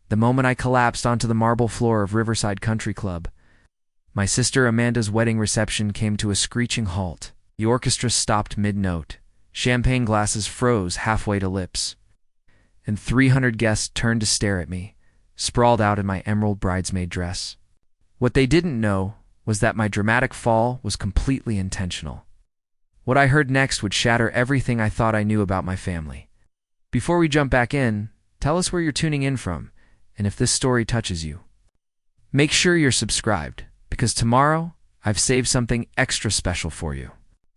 The moment I collapsed onto the marble floor of Riverside Country Club, my sister Amanda's wedding reception came to a screeching halt. The orchestra stopped mid-note. Champagne glasses froze halfway to lips, and 300 guests turned to stare at me, sprawled out in my emerald bridesmaid dress. What they didn't know was that my dramatic fall was completely intentional. What I heard next would shatter everything I thought I knew about my family. Before we jump back in, tell us where you're tuning in from, and if this story touches you. Make sure you're subscribed, because tomorrow I've saved something extra special for you.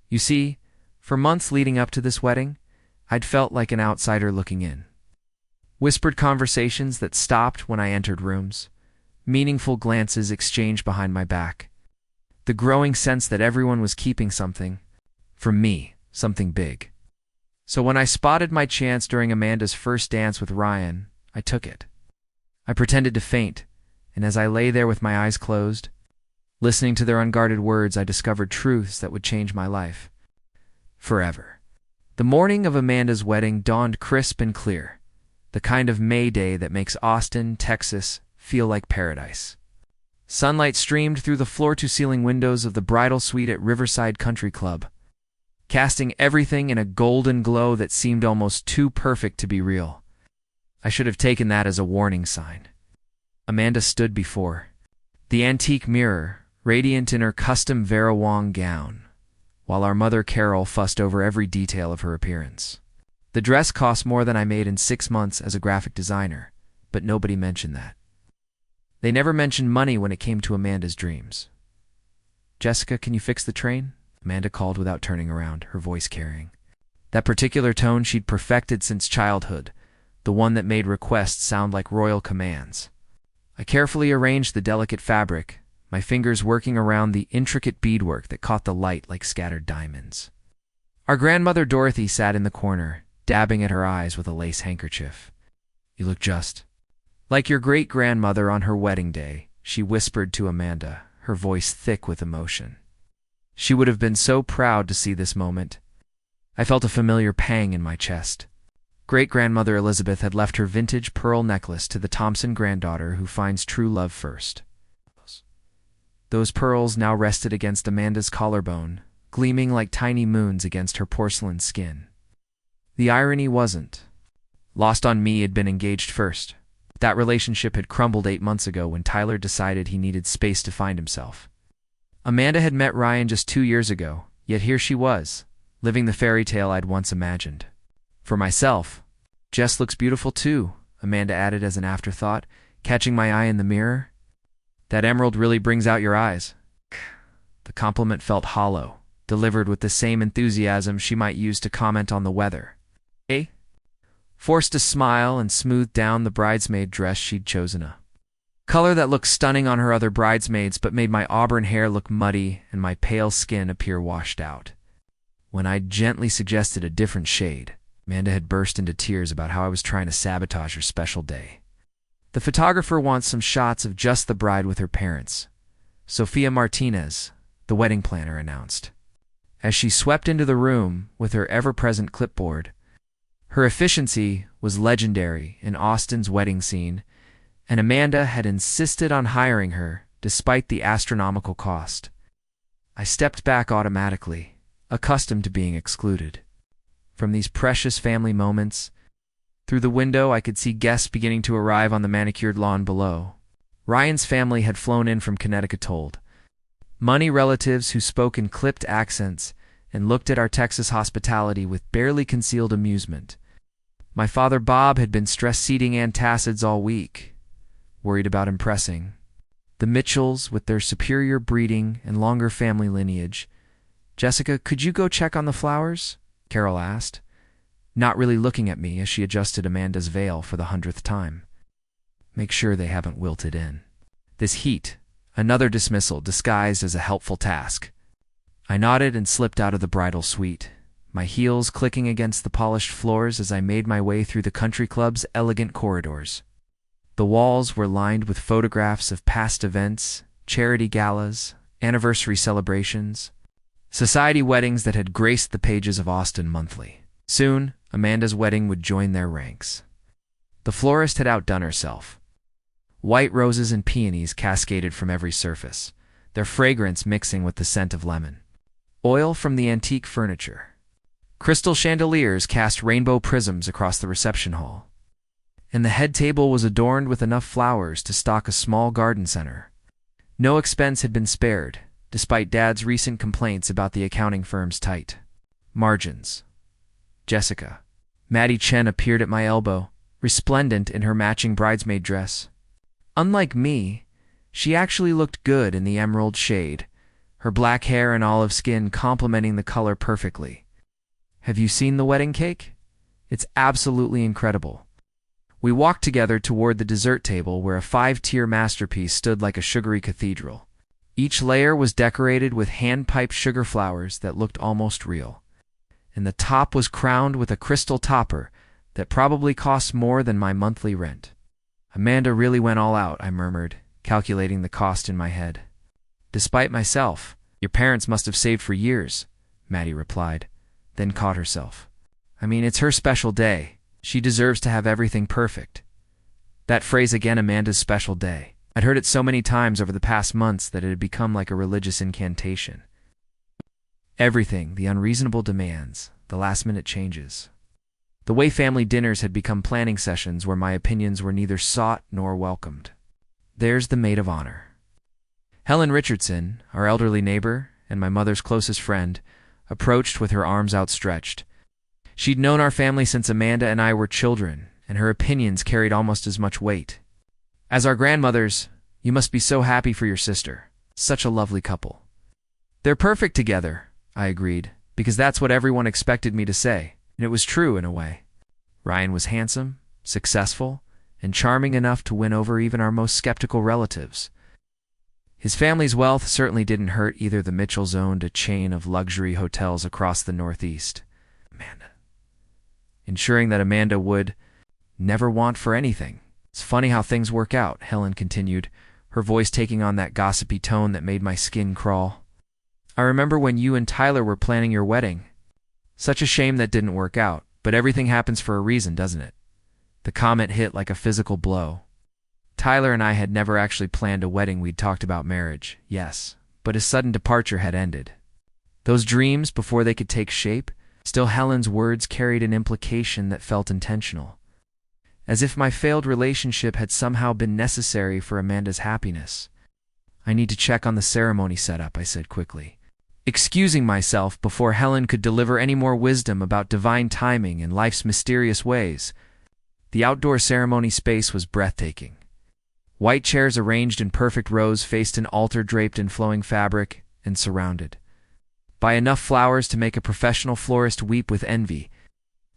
You see, for months leading up to this wedding, I'd felt like an outsider looking in. Whispered conversations that stopped when I entered rooms, meaningful glances exchanged behind my back, the growing sense that everyone was keeping something, from me, something big. So when I spotted my chance during Amanda's first dance with Ryan, I took it. I pretended to faint, and as I lay there with my eyes closed, listening to their unguarded words, I discovered truths that would change my life forever. The morning of Amanda's wedding dawned crisp and clear, the kind of May day that makes Austin, Texas, feel like paradise. Sunlight streamed through the floor-to-ceiling windows of the bridal suite at Riverside Country Club, casting everything in a golden glow that seemed almost too perfect to be real. I should have taken that as a warning sign. Amanda stood before the antique mirror, radiant in her custom Vera Wang gown, while our mother Carol fussed over every detail of her appearance. The dress cost more than I made in 6 months as a graphic designer, but nobody mentioned that. They never mentioned money when it came to Amanda's dreams. "Jessica, can you fix the train?" Amanda called without turning around, her voice carrying that particular tone she'd perfected since childhood, the one that made requests sound like royal commands. I carefully arranged the delicate fabric, my fingers working around the intricate beadwork that caught the light like scattered diamonds. Our grandmother Dorothy sat in the corner, dabbing at her eyes with a lace handkerchief. "You look just like your great-grandmother on her wedding day," she whispered to Amanda, her voice thick with emotion. She would have been so proud to see this moment. I felt a familiar pang in my chest. Great-grandmother Elizabeth had left her vintage pearl necklace to the Thompson granddaughter who finds true love first. Those pearls now rested against Amanda's collarbone, gleaming like tiny moons against her porcelain skin. The irony wasn't lost on me. Had been engaged first. That relationship had crumbled 8 months ago when Tyler decided he needed space to find himself. Amanda had met Ryan just 2 years ago, yet here she was, living the fairy tale I'd once imagined. For myself, "Jess looks beautiful too," Amanda added as an afterthought, catching my eye in the mirror. "That emerald really brings out your eyes." The compliment felt hollow, delivered with the same enthusiasm she might use to comment on the weather. Forced a smile and smoothed down the bridesmaid dress she'd chosen, a color that looked stunning on her other bridesmaids but made my auburn hair look muddy and my pale skin appear washed out. When I gently suggested a different shade, Amanda had burst into tears about how I was trying to sabotage her special day. "The photographer wants some shots of just the bride with her parents," Sophia Martinez, the wedding planner, announced, as she swept into the room with her ever-present clipboard. Her efficiency was legendary in Austin's wedding scene, and Amanda had insisted on hiring her despite the astronomical cost. I stepped back automatically, accustomed to being excluded. From these precious family moments, through the window I could see guests beginning to arrive on the manicured lawn below. Ryan's family had flown in from Connecticut, money relatives who spoke in clipped accents and looked at our Texas hospitality with barely concealed amusement. My father Bob had been stress-seeding antacids all week, worried about impressing the Mitchells with their superior breeding and longer family lineage. "Jessica, could you go check on the flowers?" Carol asked, not really looking at me as she adjusted Amanda's veil for the 100th time. "Make sure they haven't wilted in this heat." Another dismissal disguised as a helpful task. I nodded and slipped out of the bridal suite, my heels clicking against the polished floors as I made my way through the country club's elegant corridors. The walls were lined with photographs of past events, charity galas, anniversary celebrations, society weddings that had graced the pages of Austin Monthly. Soon, Amanda's wedding would join their ranks. The florist had outdone herself, White roses and peonies cascaded from every surface, their fragrance mixing with the scent of lemon. Oil from the antique furniture. Crystal chandeliers cast rainbow prisms across the reception hall. And the head table was adorned with enough flowers to stock a small garden center. No expense had been spared, despite Dad's recent complaints about the accounting firm's tight margins. Jessica. Maddie Chen appeared at my elbow, resplendent in her matching bridesmaid dress. Unlike me, she actually looked good in the emerald shade, her black hair and olive skin complementing the color perfectly. Have you seen the wedding cake? It's absolutely incredible. We walked together toward the dessert table where a 5-tier masterpiece stood like a sugary cathedral. Each layer was decorated with hand-piped sugar flowers that looked almost real. And the top was crowned with a crystal topper that probably cost more than my monthly rent. Amanda really went all out, I murmured, calculating the cost in my head. Despite myself, your parents must have saved for years, Maddie replied, then caught herself. I mean, it's her special day. She deserves to have everything perfect. That phrase again, Amanda's special day. I'd heard it so many times over the past months that it had become like a religious incantation. Everything, the unreasonable demands, the last-minute changes. The way family dinners had become planning sessions where my opinions were neither sought nor welcomed. There's the maid of honor. Helen Richardson, our elderly neighbor and my mother's closest friend, approached with her arms outstretched. She'd known our family since Amanda and I were children, and her opinions carried almost as much weight. As our grandmothers, you must be so happy for your sister. Such a lovely couple. They're perfect together, I agreed, because that's what everyone expected me to say, and it was true in a way. Ryan was handsome, successful, and charming enough to win over even our most skeptical relatives. His family's wealth certainly didn't hurt either. The Mitchells owned a chain of luxury hotels across the Northeast. Ensuring that Amanda would never want for anything. It's funny how things work out, Helen continued, her voice taking on that gossipy tone that made my skin crawl. I remember when you and Tyler were planning your wedding. Such a shame that didn't work out, but everything happens for a reason, doesn't it? The comment hit like a physical blow. Tyler and I had never actually planned a wedding. We'd talked about marriage, yes, but his sudden departure had ended. Those dreams, before they could take shape, still Helen's words carried an implication that felt intentional. As if my failed relationship had somehow been necessary for Amanda's happiness. I need to check on the ceremony setup, I said quickly, excusing myself before Helen could deliver any more wisdom about divine timing and life's mysterious ways. The outdoor ceremony space was breathtaking. White chairs arranged in perfect rows faced an altar draped in flowing fabric and surrounded by enough flowers to make a professional florist weep with envy.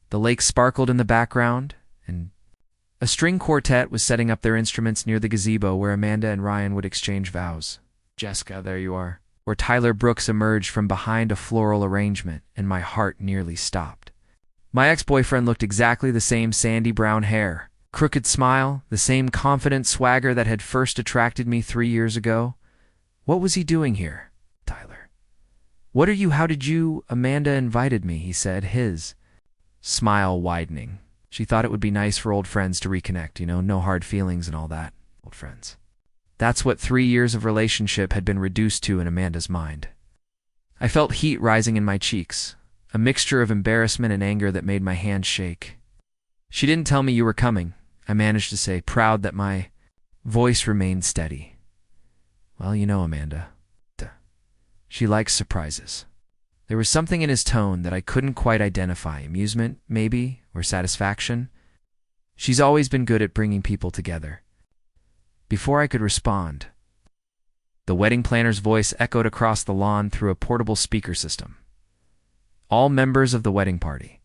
The lake sparkled in the background, and a string quartet was setting up their instruments near the gazebo where Amanda and Ryan would exchange vows. Jessica, there you are. Where Tyler Brooks emerged from behind a floral arrangement, and my heart nearly stopped. My ex-boyfriend looked exactly the same, sandy brown hair, crooked smile, the same confident swagger that had first attracted me 3 years ago. What was he doing here? Tyler. What are you? How did you? Amanda invited me, he said, his smile widening. She thought it would be nice for old friends to reconnect, no hard feelings and all that. Old friends. That's what 3 years of relationship had been reduced to in Amanda's mind. I felt heat rising in my cheeks, a mixture of embarrassment and anger that made my hands shake. She didn't tell me you were coming, I managed to say, proud that my voice remained steady. Well, Amanda. She likes surprises. There was something in his tone that I couldn't quite identify, amusement, maybe, or satisfaction. She's always been good at bringing people together. Before I could respond, the wedding planner's voice echoed across the lawn through a portable speaker system. All members of the wedding party,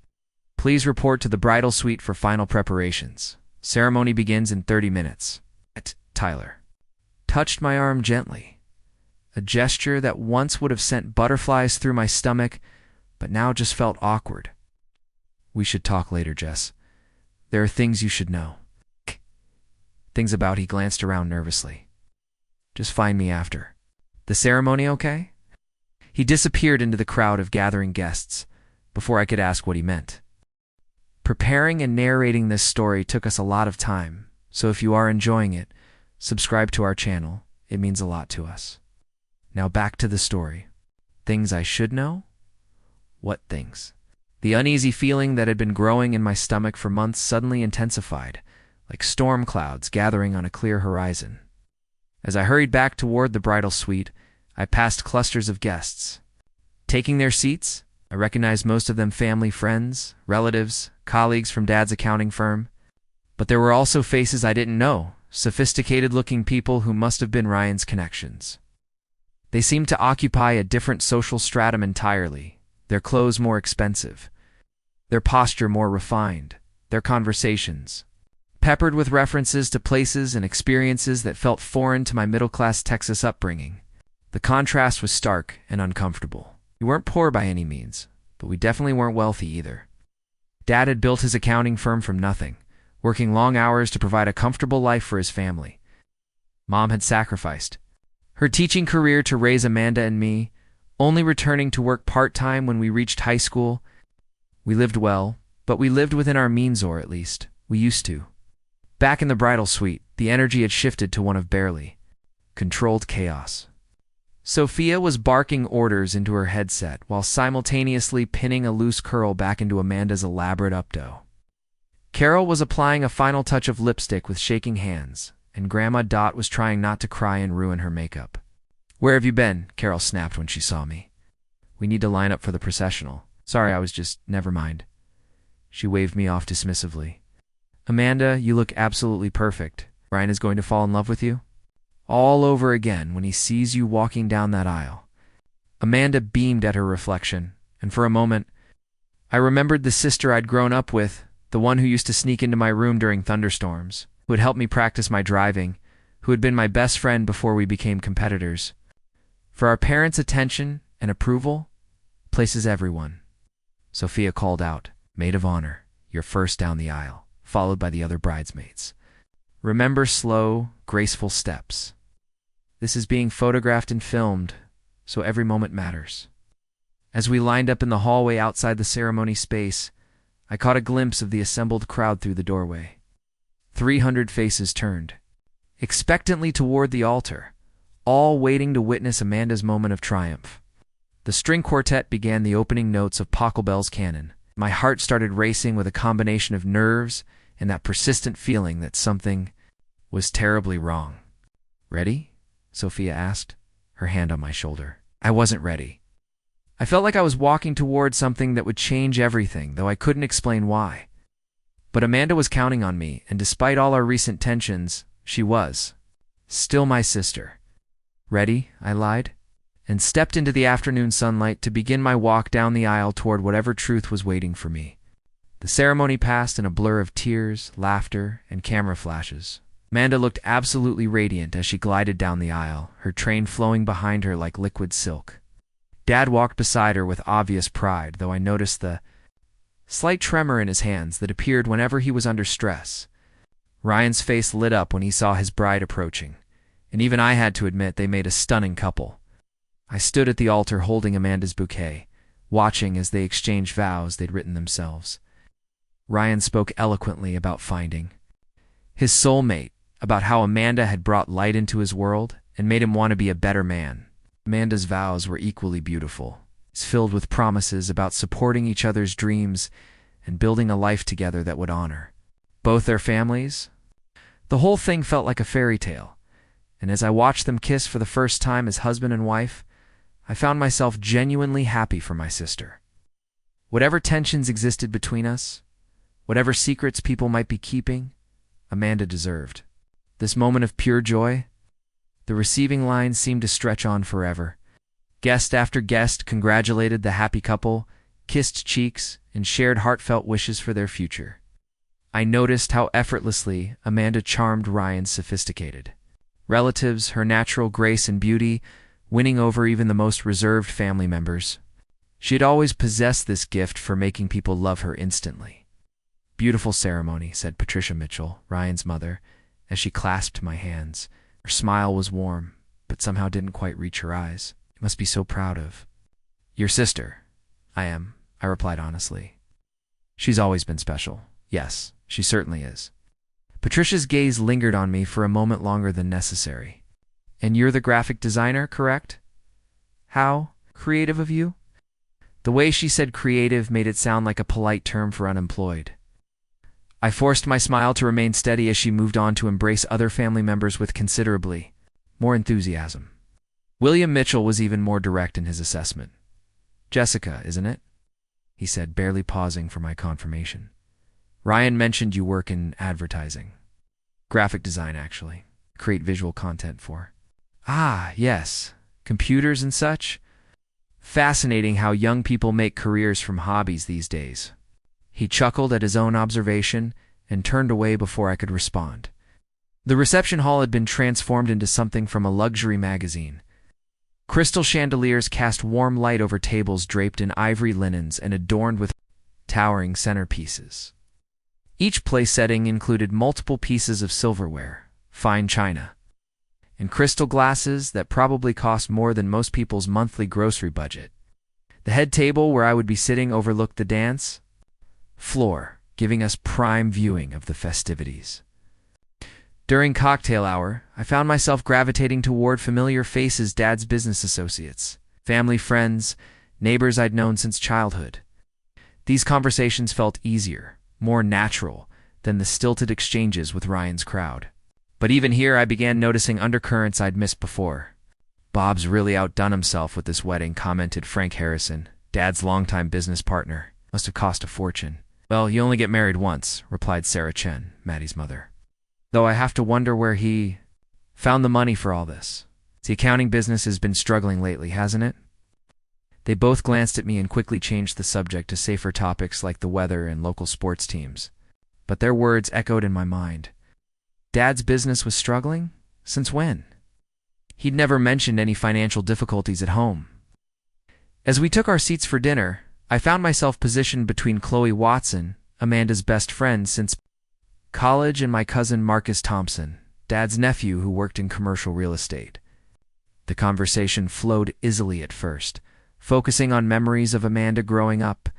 please report to the bridal suite for final preparations. Ceremony begins in 30 minutes. Tyler touched my arm gently. A gesture that once would have sent butterflies through my stomach, but now just felt awkward. We should talk later, Jess. There are things you should know. Things about, he glanced around nervously. Just find me after. The ceremony okay? He disappeared into the crowd of gathering guests before I could ask what he meant. Preparing and narrating this story took us a lot of time, so if you are enjoying it, subscribe to our channel. It means a lot to us. Now back to the story. Things I should know? What things? The uneasy feeling that had been growing in my stomach for months suddenly intensified, like storm clouds gathering on a clear horizon. As I hurried back toward the bridal suite, I passed clusters of guests. Taking their seats, I recognized most of them family friends, relatives, colleagues from Dad's accounting firm. But there were also faces I didn't know, sophisticated-looking people who must have been Ryan's connections. They seemed to occupy a different social stratum entirely, their clothes more expensive, their posture more refined, their conversations peppered with references to places and experiences that felt foreign to my middle-class Texas upbringing. The contrast was stark and uncomfortable. We weren't poor by any means, but we definitely weren't wealthy either. Dad had built his accounting firm from nothing, working long hours to provide a comfortable life for his family. Mom had sacrificed her teaching career to raise Amanda and me, only returning to work part-time when we reached high school. We lived well, but we lived within our means, or at least, we used to. Back in the bridal suite, the energy had shifted to one of barely controlled chaos. Sophia was barking orders into her headset while simultaneously pinning a loose curl back into Amanda's elaborate updo. Carol was applying a final touch of lipstick with shaking hands, and Grandma Dot was trying not to cry and ruin her makeup. "Where have you been?" Carol snapped when she saw me. "We need to line up for the processional. Sorry, I was just, never mind." She waved me off dismissively. "Amanda, you look absolutely perfect. Ryan is going to fall in love with you all over again when he sees you walking down that aisle." Amanda beamed at her reflection, and for a moment, I remembered the sister I'd grown up with, the one who used to sneak into my room during thunderstorms, who had helped me practice my driving, who had been my best friend before we became competitors. For our parents' attention and approval places everyone. Sophia called out, "Maid of honor, you're first down the aisle," followed by the other bridesmaids. "Remember slow, graceful steps. This is being photographed and filmed, so every moment matters." As we lined up in the hallway outside the ceremony space, I caught a glimpse of the assembled crowd through the doorway. 300 faces turned expectantly toward the altar, all waiting to witness Amanda's moment of triumph. The string quartet began the opening notes of Pachelbel's canon. My heart started racing with a combination of nerves and that persistent feeling that something was terribly wrong. "Ready?" Sophia asked, her hand on my shoulder. I wasn't ready. I felt like I was walking toward something that would change everything, though I couldn't explain why. But Amanda was counting on me, and despite all our recent tensions, she was still my sister. "Ready?" I lied, and stepped into the afternoon sunlight to begin my walk down the aisle toward whatever truth was waiting for me. The ceremony passed in a blur of tears, laughter, and camera flashes. Amanda looked absolutely radiant as she glided down the aisle, her train flowing behind her like liquid silk. Dad walked beside her with obvious pride, though I noticed the slight tremor in his hands that appeared whenever he was under stress. Ryan's face lit up when he saw his bride approaching, and even I had to admit they made a stunning couple. I stood at the altar holding Amanda's bouquet, watching as they exchanged vows they'd written themselves. Ryan spoke eloquently about finding his soulmate, about how Amanda had brought light into his world and made him want to be a better man. Amanda's vows were equally beautiful, filled with promises about supporting each other's dreams and building a life together that would honor both their families. The whole thing felt like a fairy tale, and as I watched them kiss for the first time as husband and wife, I found myself genuinely happy for my sister. Whatever tensions existed between us, whatever secrets people might be keeping, Amanda deserved this moment of pure joy. The receiving line seemed to stretch on forever. Guest after guest congratulated the happy couple, kissed cheeks, and shared heartfelt wishes for their future. I noticed how effortlessly Amanda charmed Ryan's sophisticated relatives, her natural grace and beauty, winning over even the most reserved family members. She had always possessed this gift for making people love her instantly. "Beautiful ceremony," said Patricia Mitchell, Ryan's mother, as she clasped my hands. Her smile was warm, but somehow didn't quite reach her eyes. "You must be so proud of your sister." "I am," I replied honestly. "She's always been special." "Yes, she certainly is. Patricia's gaze lingered on me for a moment longer than necessary. And you're the graphic designer, correct? How creative of you? The way she said creative made it sound like a polite term for unemployed. I forced my smile to remain steady as she moved on to embrace other family members with considerably more enthusiasm. William Mitchell was even more direct in his assessment. Jessica, isn't it? He said, barely pausing for my confirmation. Ryan mentioned you work in advertising. Graphic design, actually. Create visual content for. Ah, yes. Computers and such? Fascinating how young people make careers from hobbies these days. He chuckled at his own observation and turned away before I could respond. The reception hall had been transformed into something from a luxury magazine. Crystal chandeliers cast warm light over tables draped in ivory linens and adorned with towering centerpieces. Each place setting included multiple pieces of silverware, fine china, and crystal glasses that probably cost more than most people's monthly grocery budget. The head table where I would be sitting overlooked the dance floor, giving us prime viewing of the festivities. During cocktail hour, I found myself gravitating toward familiar faces, Dad's business associates, family friends, neighbors I'd known since childhood. These conversations felt easier, more natural than the stilted exchanges with Ryan's crowd. But even here I began noticing undercurrents I'd missed before. Bob's really outdone himself with this wedding, commented Frank Harrison, Dad's longtime business partner. Must have cost a fortune. Well, you only get married once, replied Sarah Chen, Maddie's mother. Though I have to wonder where he found the money for all this. The accounting business has been struggling lately, hasn't it? They both glanced at me and quickly changed the subject to safer topics like the weather and local sports teams. But their words echoed in my mind. Dad's business was struggling? Since when? He'd never mentioned any financial difficulties at home. As we took our seats for dinner, I found myself positioned between Chloe Watson, Amanda's best friend since college, and my cousin Marcus Thompson, Dad's nephew who worked in commercial real estate. The conversation flowed easily at first, focusing on memories of Amanda growing up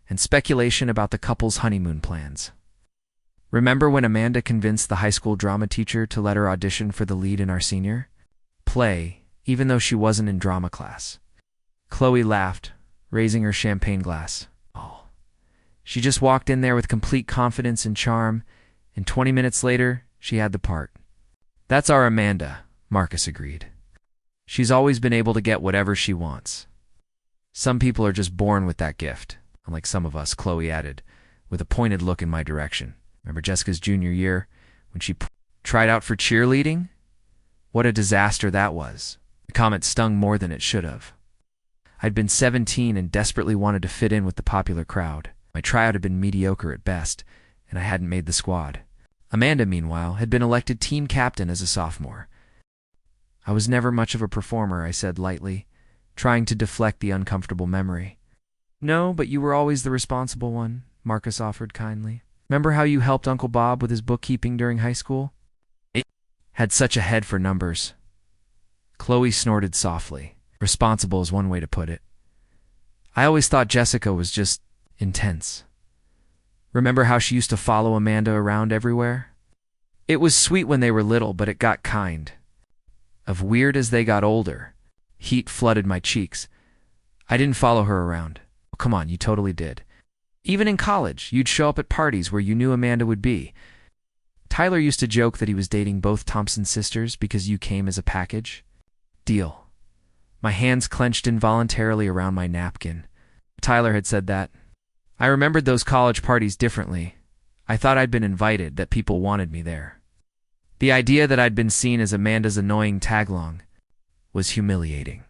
and speculation about the couple's honeymoon plans. Remember when Amanda convinced the high school drama teacher to let her audition for the lead in our senior play, even though she wasn't in drama class? Chloe laughed, raising her champagne glass. Oh, she just walked in there with complete confidence and charm, and 20 minutes later, she had the part. That's our Amanda, Marcus agreed. She's always been able to get whatever she wants. Some people are just born with that gift, unlike some of us, Chloe added, with a pointed look in my direction. Remember Jessica's junior year, when she tried out for cheerleading? What a disaster that was. The comment stung more than it should have. I'd been 17 and desperately wanted to fit in with the popular crowd. My tryout had been mediocre at best, and I hadn't made the squad. Amanda, meanwhile, had been elected team captain as a sophomore. I was never much of a performer, I said lightly, trying to deflect the uncomfortable memory. No, but you were always the responsible one, Marcus offered kindly. Remember how you helped Uncle Bob with his bookkeeping during high school? It had such a head for numbers. Chloe snorted softly. Responsible is one way to put it. I always thought Jessica was just intense. Remember how she used to follow Amanda around everywhere? It was sweet when they were little, but it got kind of weird as they got older. Heat flooded my cheeks. I didn't follow her around. Oh, come on, you totally did. Even in college, you'd show up at parties where you knew Amanda would be. Tyler used to joke that he was dating both Thompson sisters because you came as a package. Deal. My hands clenched involuntarily around my napkin. Tyler had said that. I remembered those college parties differently. I thought I'd been invited, that people wanted me there. The idea that I'd been seen as Amanda's annoying tagalong was humiliating.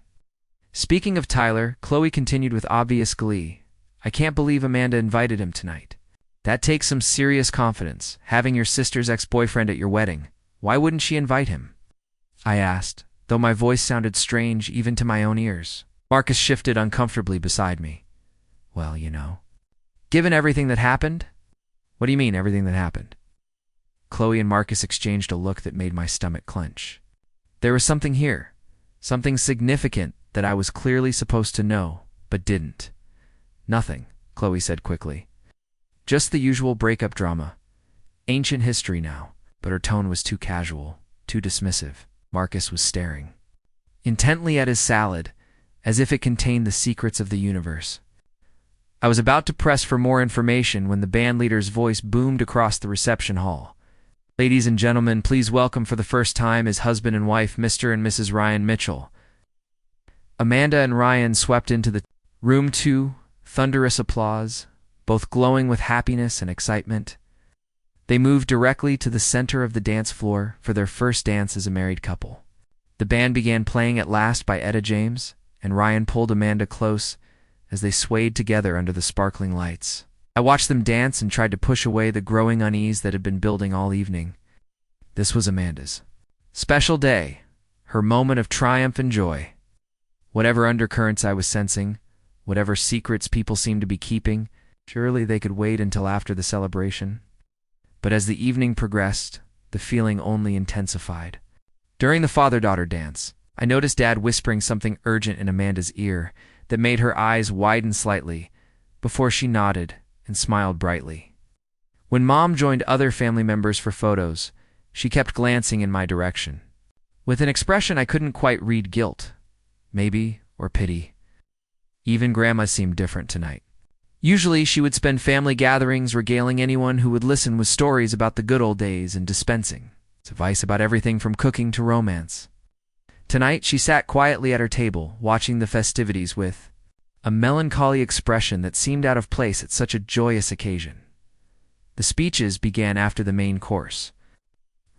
Speaking of Tyler, Chloe continued with obvious glee. I can't believe Amanda invited him tonight. That takes some serious confidence, having your sister's ex-boyfriend at your wedding. Why wouldn't she invite him? I asked, though my voice sounded strange even to my own ears. Marcus shifted uncomfortably beside me. Well, you know. Given everything that happened? What do you mean, everything that happened? Chloe and Marcus exchanged a look that made my stomach clench. There was something here, something significant that I was clearly supposed to know, but didn't. Nothing, Chloe said quickly. Just the usual breakup drama. Ancient history now. but her tone was too casual, too dismissive. Marcus was staring intently at his salad, as if it contained the secrets of the universe. I was about to press for more information when the bandleader's voice boomed across the reception hall. "Ladies and gentlemen, please welcome for the first time his husband and wife, Mr. and Mrs. Ryan Mitchell." Amanda and Ryan swept into the room to thunderous applause, both glowing with happiness and excitement. They moved directly to the center of the dance floor for their first dance as a married couple. The band began playing at last by Etta James, and Ryan pulled Amanda close as they swayed together under the sparkling lights. I watched them dance and tried to push away the growing unease that had been building all evening. This was Amanda's special day, her moment of triumph and joy. Whatever undercurrents I was sensing, whatever secrets people seemed to be keeping, surely they could wait until after the celebration. But as the evening progressed, the feeling only intensified. During the father-daughter dance, I noticed Dad whispering something urgent in Amanda's ear that made her eyes widen slightly before she nodded and smiled brightly. When Mom joined other family members for photos, she kept glancing in my direction, with an expression I couldn't quite read: guilt, maybe, or pity. Even Grandma seemed different tonight. Usually she would spend family gatherings regaling anyone who would listen with stories about the good old days and dispensing advice about everything from cooking to romance. Tonight she sat quietly at her table, watching the festivities with a melancholy expression that seemed out of place at such a joyous occasion. The speeches began after the main course.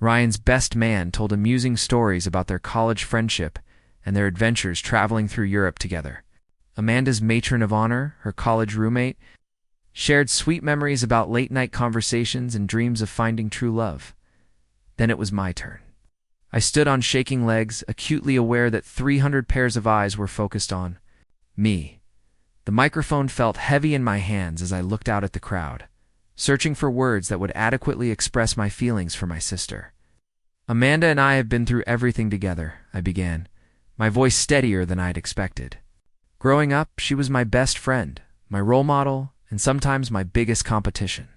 Ryan's best man told amusing stories about their college friendship and their adventures traveling through Europe together. Amanda's matron of honor, her college roommate, shared sweet memories about late-night conversations and dreams of finding true love. Then it was my turn. I stood on shaking legs, acutely aware that 300 pairs of eyes were focused on me. The microphone felt heavy in my hands as I looked out at the crowd, searching for words that would adequately express my feelings for my sister. "Amanda and I have been through everything together," I began, my voice steadier than I'd expected. "Growing up, she was my best friend, my role model, and sometimes my biggest competition.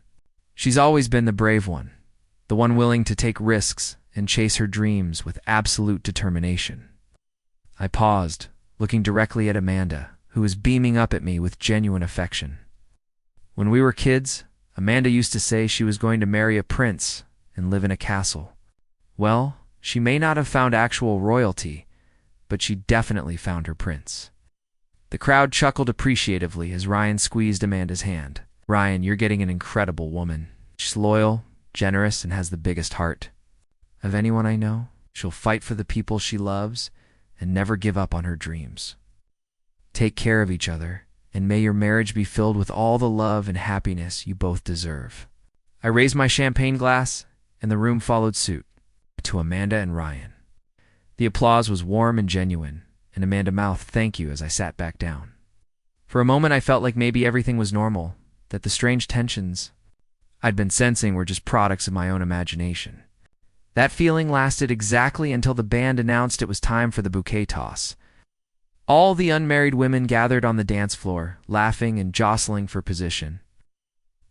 She's always been the brave one, the one willing to take risks and chase her dreams with absolute determination." I paused, looking directly at Amanda, who was beaming up at me with genuine affection. "When we were kids, Amanda used to say she was going to marry a prince and live in a castle. Well, she may not have found actual royalty, but she definitely found her prince." The crowd chuckled appreciatively as Ryan squeezed Amanda's hand. "Ryan, you're getting an incredible woman. She's loyal, generous, and has the biggest heart of anyone I know. She'll fight for the people she loves and never give up on her dreams. Take care of each other, and may your marriage be filled with all the love and happiness you both deserve." I raised my champagne glass, and the room followed suit, to Amanda and Ryan. The applause was warm and genuine, and Amanda mouthed "thank you" as I sat back down. For a moment I felt like maybe everything was normal, that the strange tensions I'd been sensing were just products of my own imagination. That feeling lasted exactly until the band announced it was time for the bouquet toss. All the unmarried women gathered on the dance floor, laughing and jostling for position.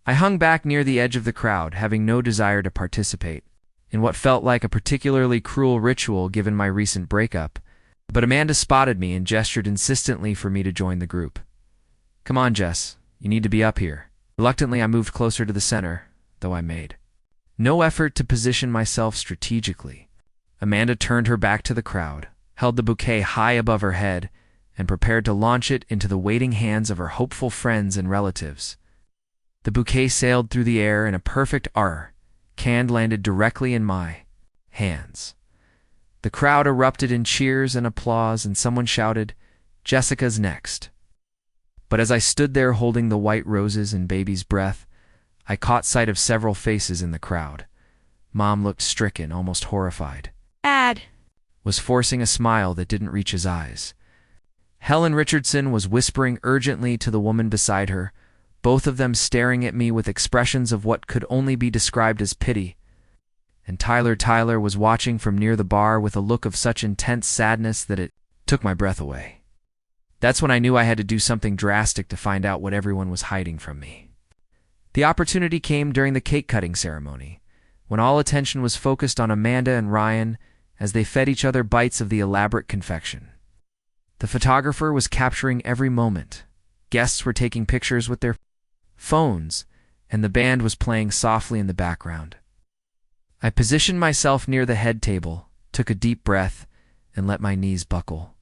I hung back near the edge of the crowd, having no desire to participate in what felt like a particularly cruel ritual given my recent breakup, but Amanda spotted me and gestured insistently for me to join the group. "Come on, Jess, you need to be up here." Reluctantly, I moved closer to the center, though I made no effort to position myself strategically. Amanda turned her back to the crowd, held the bouquet high above her head, and prepared to launch it into the waiting hands of her hopeful friends and relatives. The bouquet sailed through the air in a perfect arc, and landed directly in my hands. The crowd erupted in cheers and applause, and someone shouted, "Jessica's next." But as I stood there holding the white roses and baby's breath, I caught sight of several faces in the crowd. Mom looked stricken, almost horrified. "Dad," was forcing a smile that didn't reach his eyes. Helen Richardson was whispering urgently to the woman beside her, both of them staring at me with expressions of what could only be described as pity. And Tyler was watching from near the bar with a look of such intense sadness that it took my breath away. That's when I knew I had to do something drastic to find out what everyone was hiding from me. The opportunity came during the cake-cutting ceremony, when all attention was focused on Amanda and Ryan as they fed each other bites of the elaborate confection. The photographer was capturing every moment. Guests were taking pictures with their phones, and the band was playing softly in the background. I positioned myself near the head table, took a deep breath, and let my knees buckle.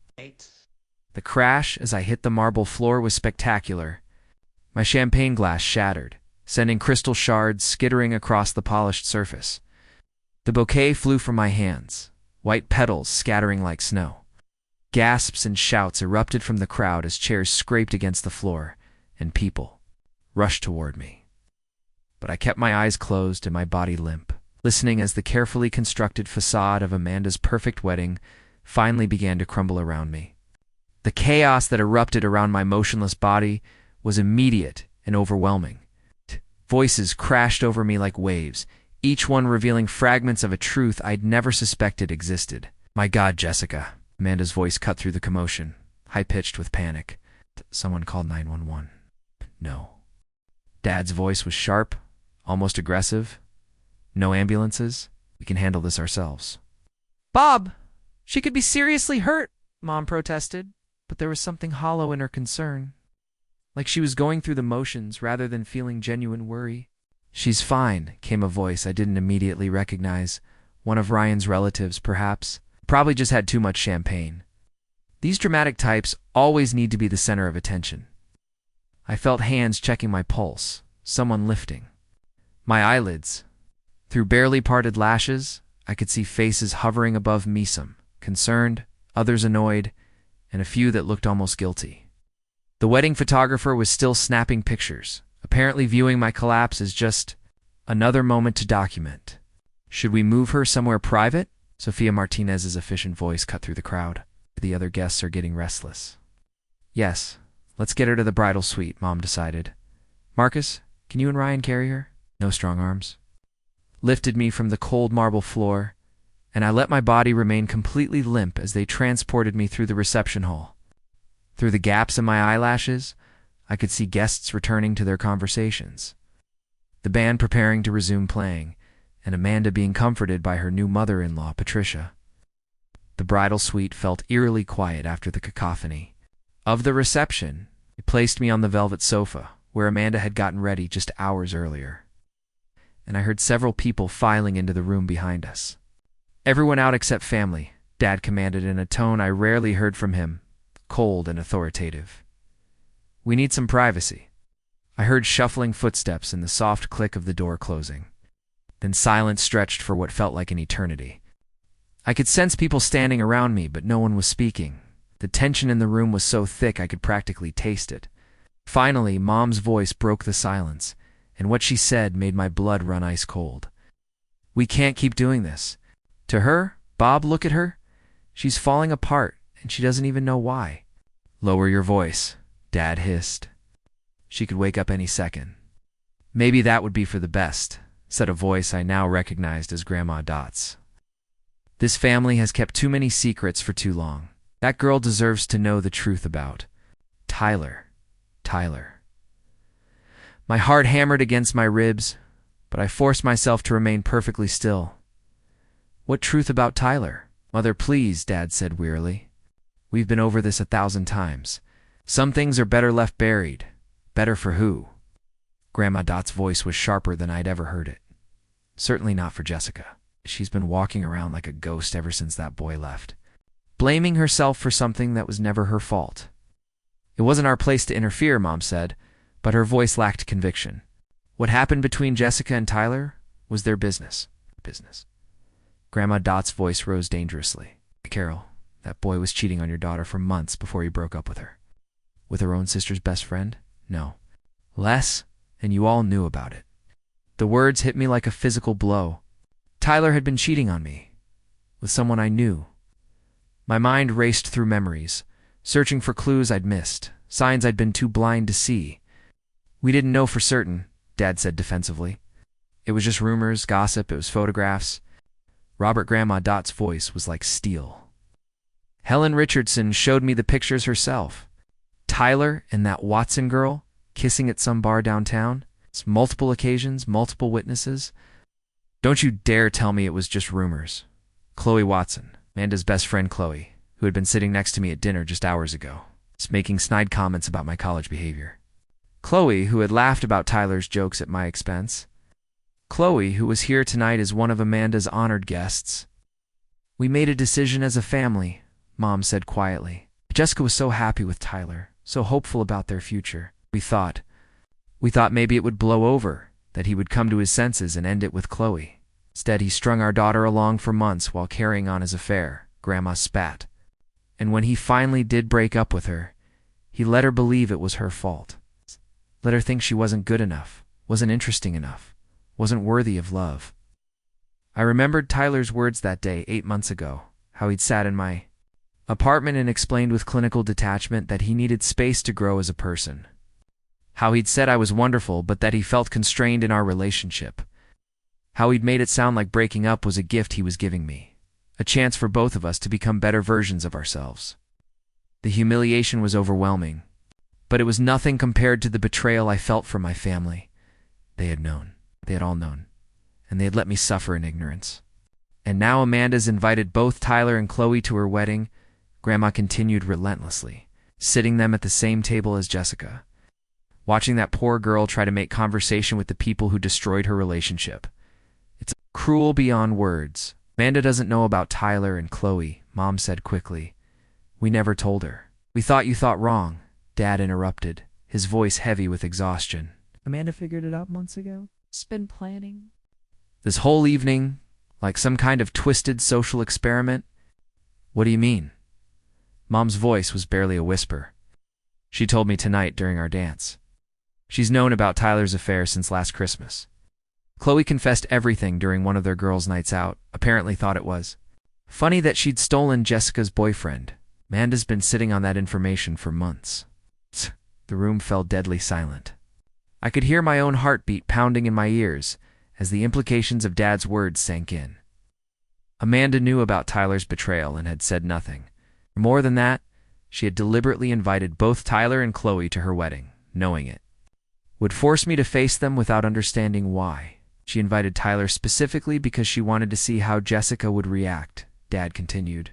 The crash as I hit the marble floor was spectacular. My champagne glass shattered, sending crystal shards skittering across the polished surface. The bouquet flew from my hands, white petals scattering like snow. Gasps and shouts erupted from the crowd as chairs scraped against the floor, and people rushed toward me. But I kept my eyes closed and my body limp, listening as the carefully constructed facade of Amanda's perfect wedding finally began to crumble around me. The chaos that erupted around my motionless body was immediate and overwhelming. Voices crashed over me like waves, each one revealing fragments of a truth I'd never suspected existed. "My God, Jessica," Amanda's voice cut through the commotion, high-pitched with panic. "Someone called 911. No." Dad's voice was sharp, almost aggressive. "No ambulances. We can handle this ourselves." "Bob, she could be seriously hurt," Mom protested, but there was something hollow in her concern, like she was going through the motions rather than feeling genuine worry. "She's fine," came a voice I didn't immediately recognize. One of Ryan's relatives, perhaps. Probably just had too much champagne. These dramatic types always need to be the center of attention. I felt hands checking my pulse, someone lifting my eyelids. Through barely parted lashes, I could see faces hovering above me, some concerned, others annoyed, and a few that looked almost guilty. The wedding photographer was still snapping pictures, apparently viewing my collapse as just another moment to document. "Should we move her somewhere private?" Sophia Martinez's efficient voice cut through the crowd. "The other guests are getting restless." "Yes, let's get her to the bridal suite," Mom decided. "Marcus, can you and Ryan carry her?" No strong arms. Lifted me from the cold marble floor, and I let my body remain completely limp as they transported me through the reception hall. Through the gaps in my eyelashes, I could see guests returning to their conversations, the band preparing to resume playing, and Amanda being comforted by her new mother-in-law, Patricia. The bridal suite felt eerily quiet after the cacophony of the reception. It placed me on the velvet sofa, where Amanda had gotten ready just hours earlier, and I heard several people filing into the room behind us. "Everyone out except family," Dad commanded in a tone I rarely heard from him, cold and authoritative. "We need some privacy." I heard shuffling footsteps and the soft click of the door closing. Then silence stretched for what felt like an eternity. I could sense people standing around me, but no one was speaking. The tension in the room was so thick I could practically taste it. Finally, Mom's voice broke the silence, and what she said made my blood run ice cold. "We can't keep doing this. To her, Bob, look at her. She's falling apart, and she doesn't even know why." "Lower your voice," Dad hissed. "She could wake up any second." "Maybe that would be for the best," said a voice I now recognized as Grandma Dot's. "This family has kept too many secrets for too long. That girl deserves to know the truth about Tyler. My heart hammered against my ribs, but I forced myself to remain perfectly still. "What truth about Tyler?" "Mother, please," Dad said wearily. "We've been over this 1,000 times. Some things are better left buried. Better for who?" Grandma Dot's voice was sharper than I'd ever heard it. "Certainly not for Jessica. She's been walking around like a ghost ever since that boy left, blaming herself for something that was never her fault." "It wasn't our place to interfere," Mom said, but her voice lacked conviction. "What happened between Jessica and Tyler was their business." Grandma Dot's voice rose dangerously. "Carol, that boy was cheating on your daughter for months before he broke up with her." "With her own sister's best friend?" "No. Less, and you all knew about it." The words hit me like a physical blow. Tyler had been cheating on me, with someone I knew. My mind raced through memories, searching for clues I'd missed, signs I'd been too blind to see. "We didn't know for certain," Dad said defensively. "It was just rumors, gossip, it was photographs." Grandma Dot's voice was like steel. "Helen Richardson showed me the pictures herself. Tyler and that Watson girl kissing at some bar downtown. It's multiple occasions, multiple witnesses." Don't you dare tell me it was just rumors. Chloe Watson, Amanda's best friend Chloe, who had been sitting next to me at dinner just hours ago, was making snide comments about my college behavior. Chloe, who had laughed about Tyler's jokes at my expense. Chloe, who was here tonight as one of Amanda's honored guests. We made a decision as a family, Mom said quietly. Jessica was so happy with Tyler, so hopeful about their future. We thought maybe it would blow over, that he would come to his senses and end it with Chloe. Instead, he strung our daughter along for months while carrying on his affair, Grandma spat. And when he finally did break up with her, he let her believe it was her fault. Let her think she wasn't good enough, wasn't interesting enough, wasn't worthy of love. I remembered Tyler's words that day 8 months ago, how he'd sat in my apartment and explained with clinical detachment that he needed space to grow as a person. How he'd said I was wonderful, but that he felt constrained in our relationship. How he'd made it sound like breaking up was a gift he was giving me, a chance for both of us to become better versions of ourselves. The humiliation was overwhelming, but it was nothing compared to the betrayal I felt from my family. They had all known, and they had let me suffer in ignorance. And now Amanda's invited both Tyler and Chloe to her wedding, Grandma continued relentlessly, sitting them at the same table as Jessica. Watching that poor girl try to make conversation with the people who destroyed her relationship. It's cruel beyond words. Amanda doesn't know about Tyler and Chloe, Mom said quickly. We never told her. We thought you thought wrong, Dad interrupted, his voice heavy with exhaustion. Amanda figured it out months ago. She's been planning. This whole evening, like some kind of twisted social experiment? What do you mean? Mom's voice was barely a whisper. She told me tonight during our dance. She's known about Tyler's affair since last Christmas. Chloe confessed everything during one of their girls' nights out, apparently thought it was funny that she'd stolen Jessica's boyfriend. Amanda's been sitting on that information for months. The room fell deadly silent. I could hear my own heartbeat pounding in my ears as the implications of Dad's words sank in. Amanda knew about Tyler's betrayal and had said nothing. More than that, she had deliberately invited both Tyler and Chloe to her wedding, knowing it would force me to face them without understanding why. She invited Tyler specifically because she wanted to see how Jessica would react, Dad continued.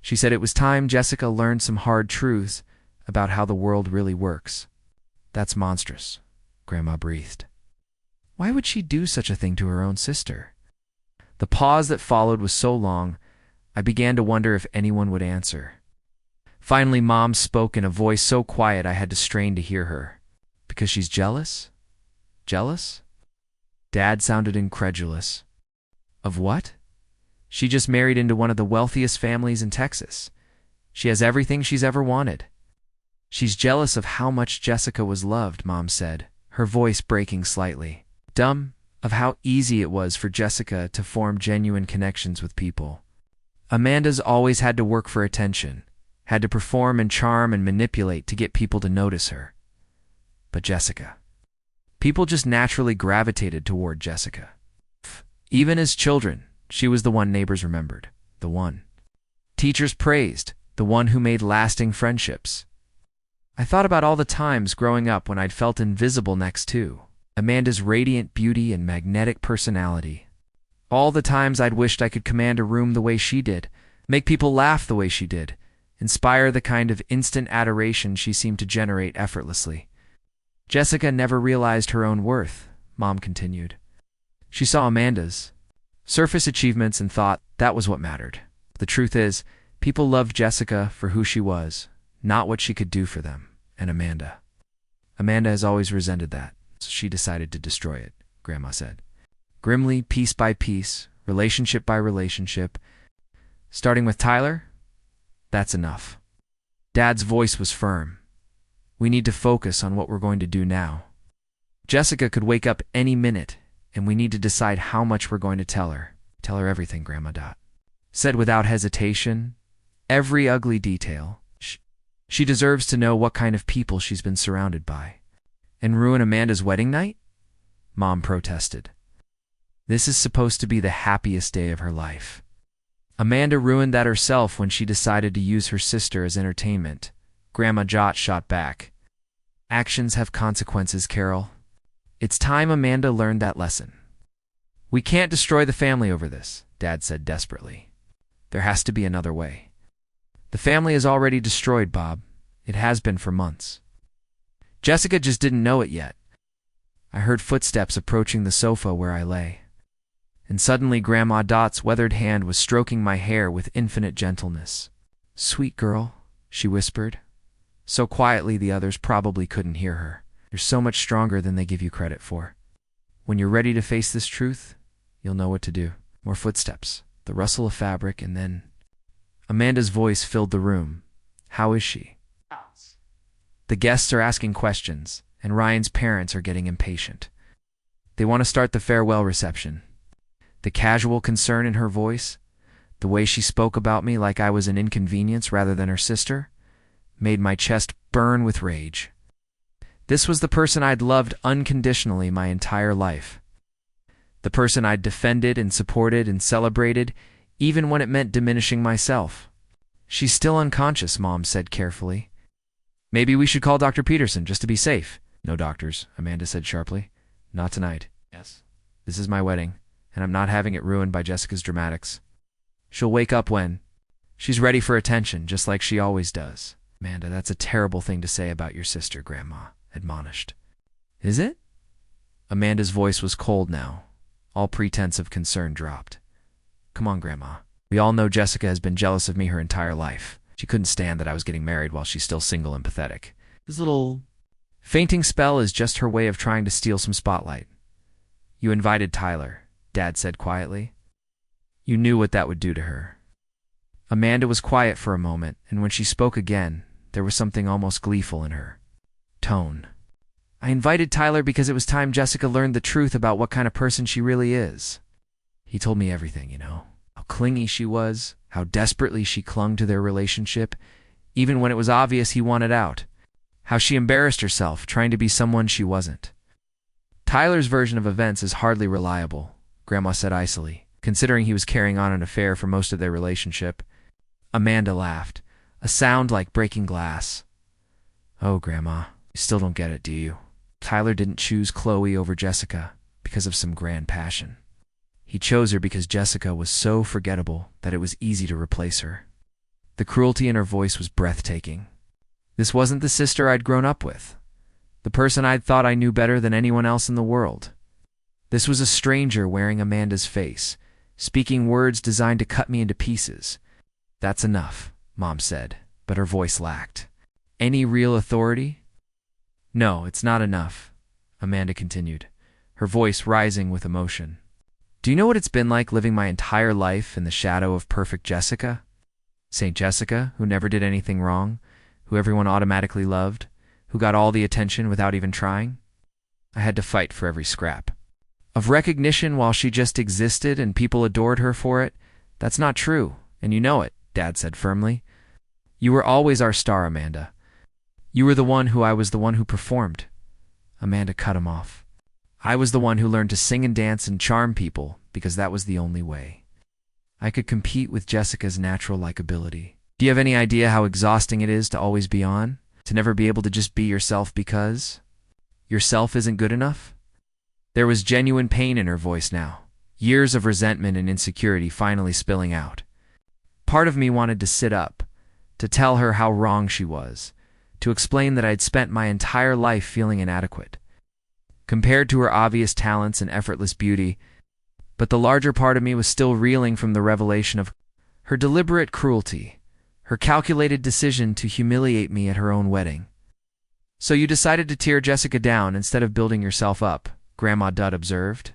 She said it was time Jessica learned some hard truths about how the world really works. That's monstrous, Grandma breathed. Why would she do such a thing to her own sister? The pause that followed was so long, I began to wonder if anyone would answer. Finally, Mom spoke in a voice so quiet I had to strain to hear her. Because she's jealous? Jealous? Dad sounded incredulous. Of what? She just married into one of the wealthiest families in Texas. She has everything she's ever wanted. She's jealous of how much Jessica was loved, Mom said, her voice breaking slightly. Dumb, of how easy it was for Jessica to form genuine connections with people. Amanda's always had to work for attention, had to perform and charm and manipulate to get people to notice her. But Jessica. People just naturally gravitated toward Jessica. Even as children, she was the one neighbors remembered, the one teachers praised, the one who made lasting friendships. I thought about all the times growing up when I'd felt invisible next to Amanda's radiant beauty and magnetic personality. All the times I'd wished I could command a room the way she did, make people laugh the way she did, inspire the kind of instant adoration she seemed to generate effortlessly. Jessica never realized her own worth, Mom continued. She saw Amanda's surface achievements and thought that was what mattered. The truth is, people loved Jessica for who she was, not what she could do for them, and Amanda. Amanda has always resented that, so she decided to destroy it, Grandma said. Grimly, piece by piece, relationship by relationship. Starting with Tyler? That's enough. Dad's voice was firm. We need to focus on what we're going to do now. Jessica could wake up any minute, and we need to decide how much we're going to tell her. Tell her everything, Grandma Dot said without hesitation. Every ugly detail. She deserves to know what kind of people she's been surrounded by. And ruin Amanda's wedding night? Mom protested. This is supposed to be the happiest day of her life. Amanda ruined that herself when she decided to use her sister as entertainment. Grandma Jot shot back. Actions have consequences, Carol. It's time Amanda learned that lesson. We can't destroy the family over this, Dad said desperately. There has to be another way. The family is already destroyed, Bob. It has been for months. Jessica just didn't know it yet. I heard footsteps approaching the sofa where I lay. And suddenly Grandma Dot's weathered hand was stroking my hair with infinite gentleness. "Sweet girl," she whispered, so quietly the others probably couldn't hear her. "You're so much stronger than they give you credit for. When you're ready to face this truth, you'll know what to do." More footsteps, the rustle of fabric, and then Amanda's voice filled the room. "How is she?" The guests are asking questions, and Ryan's parents are getting impatient. They want to start the farewell reception. The casual concern in her voice, the way she spoke about me like I was an inconvenience rather than her sister, made my chest burn with rage. This was the person I'd loved unconditionally my entire life. The person I'd defended and supported and celebrated, even when it meant diminishing myself. "She's still unconscious," Mom said carefully. "Maybe we should call Dr. Peterson just to be safe." "No doctors," Amanda said sharply. "Not tonight." "Yes. This is my wedding, and I'm not having it ruined by Jessica's dramatics. She'll wake up when she's ready for attention, just like she always does." "Amanda, that's a terrible thing to say about your sister," Grandma admonished. "Is it?" Amanda's voice was cold now. All pretense of concern dropped. "Come on, Grandma. We all know Jessica has been jealous of me her entire life. She couldn't stand that I was getting married while she's still single and pathetic. This little fainting spell is just her way of trying to steal some spotlight." "You invited Tyler," Dad said quietly. "You knew what that would do to her." Amanda was quiet for a moment, and when she spoke again, there was something almost gleeful in her tone. "I invited Tyler because it was time Jessica learned the truth about what kind of person she really is. He told me everything, how clingy she was, how desperately she clung to their relationship, even when it was obvious he wanted out, how she embarrassed herself trying to be someone she wasn't. Tyler's version of events is hardly reliable," Grandma said icily, "considering he was carrying on an affair for most of their relationship." Amanda laughed, a sound like breaking glass. "Oh, Grandma, you still don't get it, do you? Tyler didn't choose Chloe over Jessica because of some grand passion. He chose her because Jessica was so forgettable that it was easy to replace her." The cruelty in her voice was breathtaking. This wasn't the sister I'd grown up with, the person I'd thought I knew better than anyone else in the world. This was a stranger wearing Amanda's face, speaking words designed to cut me into pieces. "That's enough," Mom said, but her voice lacked any real authority. "No, it's not enough," Amanda continued, her voice rising with emotion. "Do you know what it's been like living my entire life in the shadow of perfect Jessica? Saint Jessica, who never did anything wrong, who everyone automatically loved, who got all the attention without even trying? I had to fight for every scrap of recognition while she just existed and people adored her for it. That's not true, and you know it," Dad said firmly. "You were always our star, Amanda. You were the one who I was the one who performed." Amanda cut him off. "I was the one who learned to sing and dance and charm people because that was the only way. I could compete with Jessica's natural likability. Do you have any idea how exhausting it is to always be on? To never be able to just be yourself because yourself isn't good enough?" There was genuine pain in her voice now, years of resentment and insecurity finally spilling out. Part of me wanted to sit up, to tell her how wrong she was, to explain that I'd spent my entire life feeling inadequate, compared to her obvious talents and effortless beauty, but the larger part of me was still reeling from the revelation of her deliberate cruelty, her calculated decision to humiliate me at her own wedding. "So you decided to tear Jessica down instead of building yourself up," Grandma Dudd observed.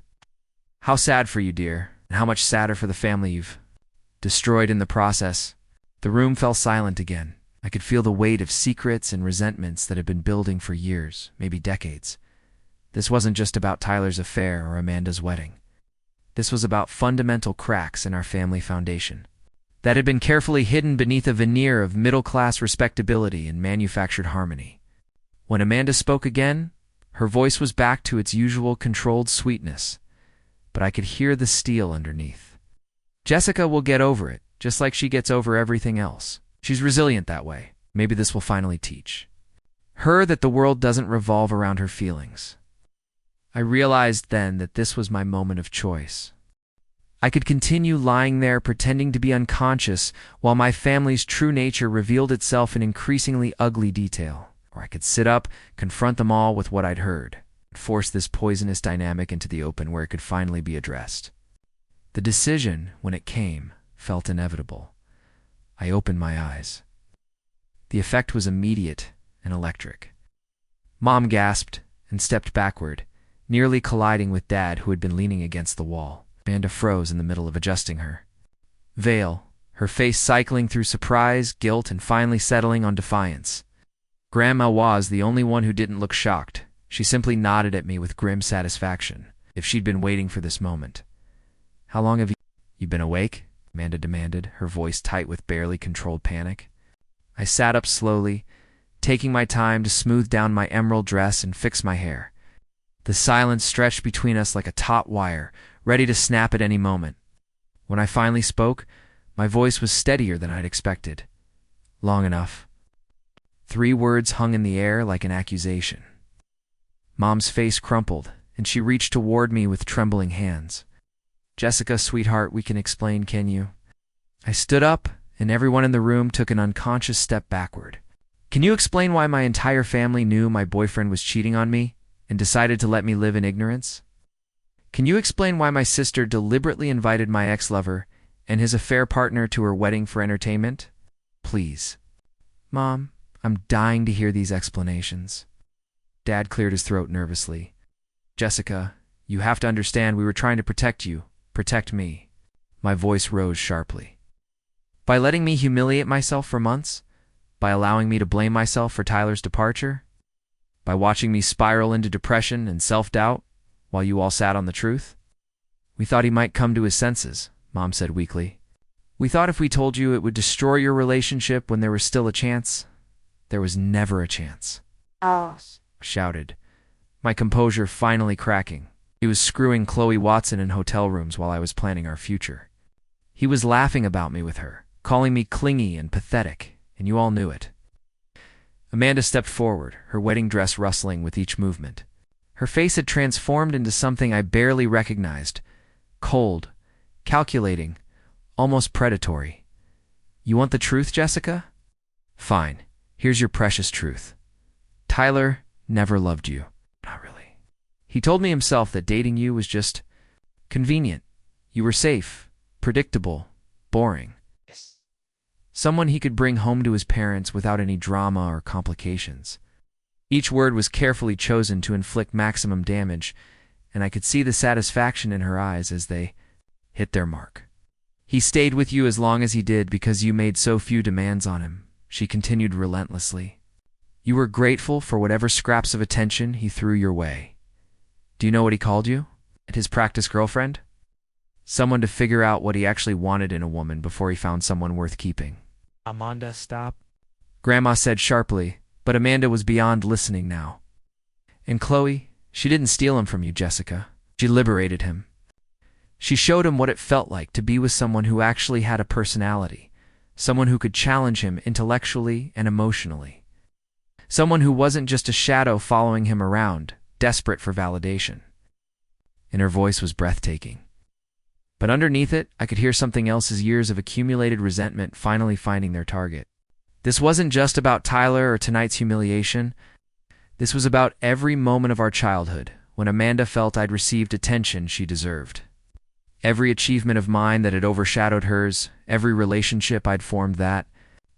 "How sad for you, dear, and how much sadder for the family you've destroyed in the process." The room fell silent again. I could feel the weight of secrets and resentments that had been building for years, maybe decades. This wasn't just about Tyler's affair or Amanda's wedding. This was about fundamental cracks in our family foundation that had been carefully hidden beneath a veneer of middle-class respectability and manufactured harmony. When Amanda spoke again, her voice was back to its usual controlled sweetness, but I could hear the steel underneath. "Jessica will get over it, just like she gets over everything else. She's resilient that way. Maybe this will finally teach her that the world doesn't revolve around her feelings." I realized then that this was my moment of choice. I could continue lying there pretending to be unconscious while my family's true nature revealed itself in increasingly ugly detail, or I could sit up, confront them all with what I'd heard, and force this poisonous dynamic into the open where it could finally be addressed. The decision, when it came, felt inevitable. I opened my eyes. The effect was immediate and electric. Mom gasped and stepped backward, nearly colliding with Dad, who had been leaning against the wall. Amanda froze in the middle of adjusting her veil, her face cycling through surprise, guilt, and finally settling on defiance. Grandma was the only one who didn't look shocked. She simply nodded at me with grim satisfaction, if she'd been waiting for this moment. "How long have you been awake?" Amanda demanded, her voice tight with barely controlled panic. I sat up slowly, taking my time to smooth down my emerald dress and fix my hair. The silence stretched between us like a taut wire, ready to snap at any moment. When I finally spoke, my voice was steadier than I'd expected. "Long enough." 3 words hung in the air like an accusation. Mom's face crumpled, and she reached toward me with trembling hands. "Jessica, sweetheart, we can explain, can you?" I stood up, and everyone in the room took an unconscious step backward. "Can you explain why my entire family knew my boyfriend was cheating on me and decided to let me live in ignorance? Can you explain why my sister deliberately invited my ex-lover and his affair partner to her wedding for entertainment? Please." "Mom, I'm dying to hear these explanations." Dad cleared his throat nervously. "Jessica, you have to understand we were trying to protect you, protect me." My voice rose sharply. "By letting me humiliate myself for months? By allowing me to blame myself for Tyler's departure? By watching me spiral into depression and self-doubt while you all sat on the truth?" "We thought he might come to his senses," Mom said weakly. "We thought if we told you it would destroy your relationship when there was still a chance." "There was never a chance," I shouted, my composure finally cracking. He was screwing Chloe Watson in hotel rooms while I was planning our future. He was laughing about me with her, calling me clingy and pathetic, and you all knew it. Amanda stepped forward, her wedding dress rustling with each movement. Her face had transformed into something I barely recognized. Cold, calculating, almost predatory. "You want the truth, Jessica? Fine, here's your precious truth. Tyler never loved you." "Not really." "He told me himself that dating you was just convenient. You were safe, predictable, boring. Someone he could bring home to his parents without any drama or complications." Each word was carefully chosen to inflict maximum damage, and I could see the satisfaction in her eyes as they hit their mark. "He stayed with you as long as he did because you made so few demands on him," she continued relentlessly. "You were grateful for whatever scraps of attention he threw your way. Do you know what he called you? His practice girlfriend? Someone to figure out what he actually wanted in a woman before he found someone worth keeping." "Amanda, stop," Grandma said sharply, but Amanda was beyond listening now. "And Chloe, she didn't steal him from you, Jessica. She liberated him. She showed him what it felt like to be with someone who actually had a personality, someone who could challenge him intellectually and emotionally. Someone who wasn't just a shadow following him around, desperate for validation." And her voice was breathtaking. But underneath it, I could hear something else, as years of accumulated resentment finally finding their target. This wasn't just about Tyler or tonight's humiliation. This was about every moment of our childhood, when Amanda felt I'd received attention she deserved. Every achievement of mine that had overshadowed hers, every relationship I'd formed that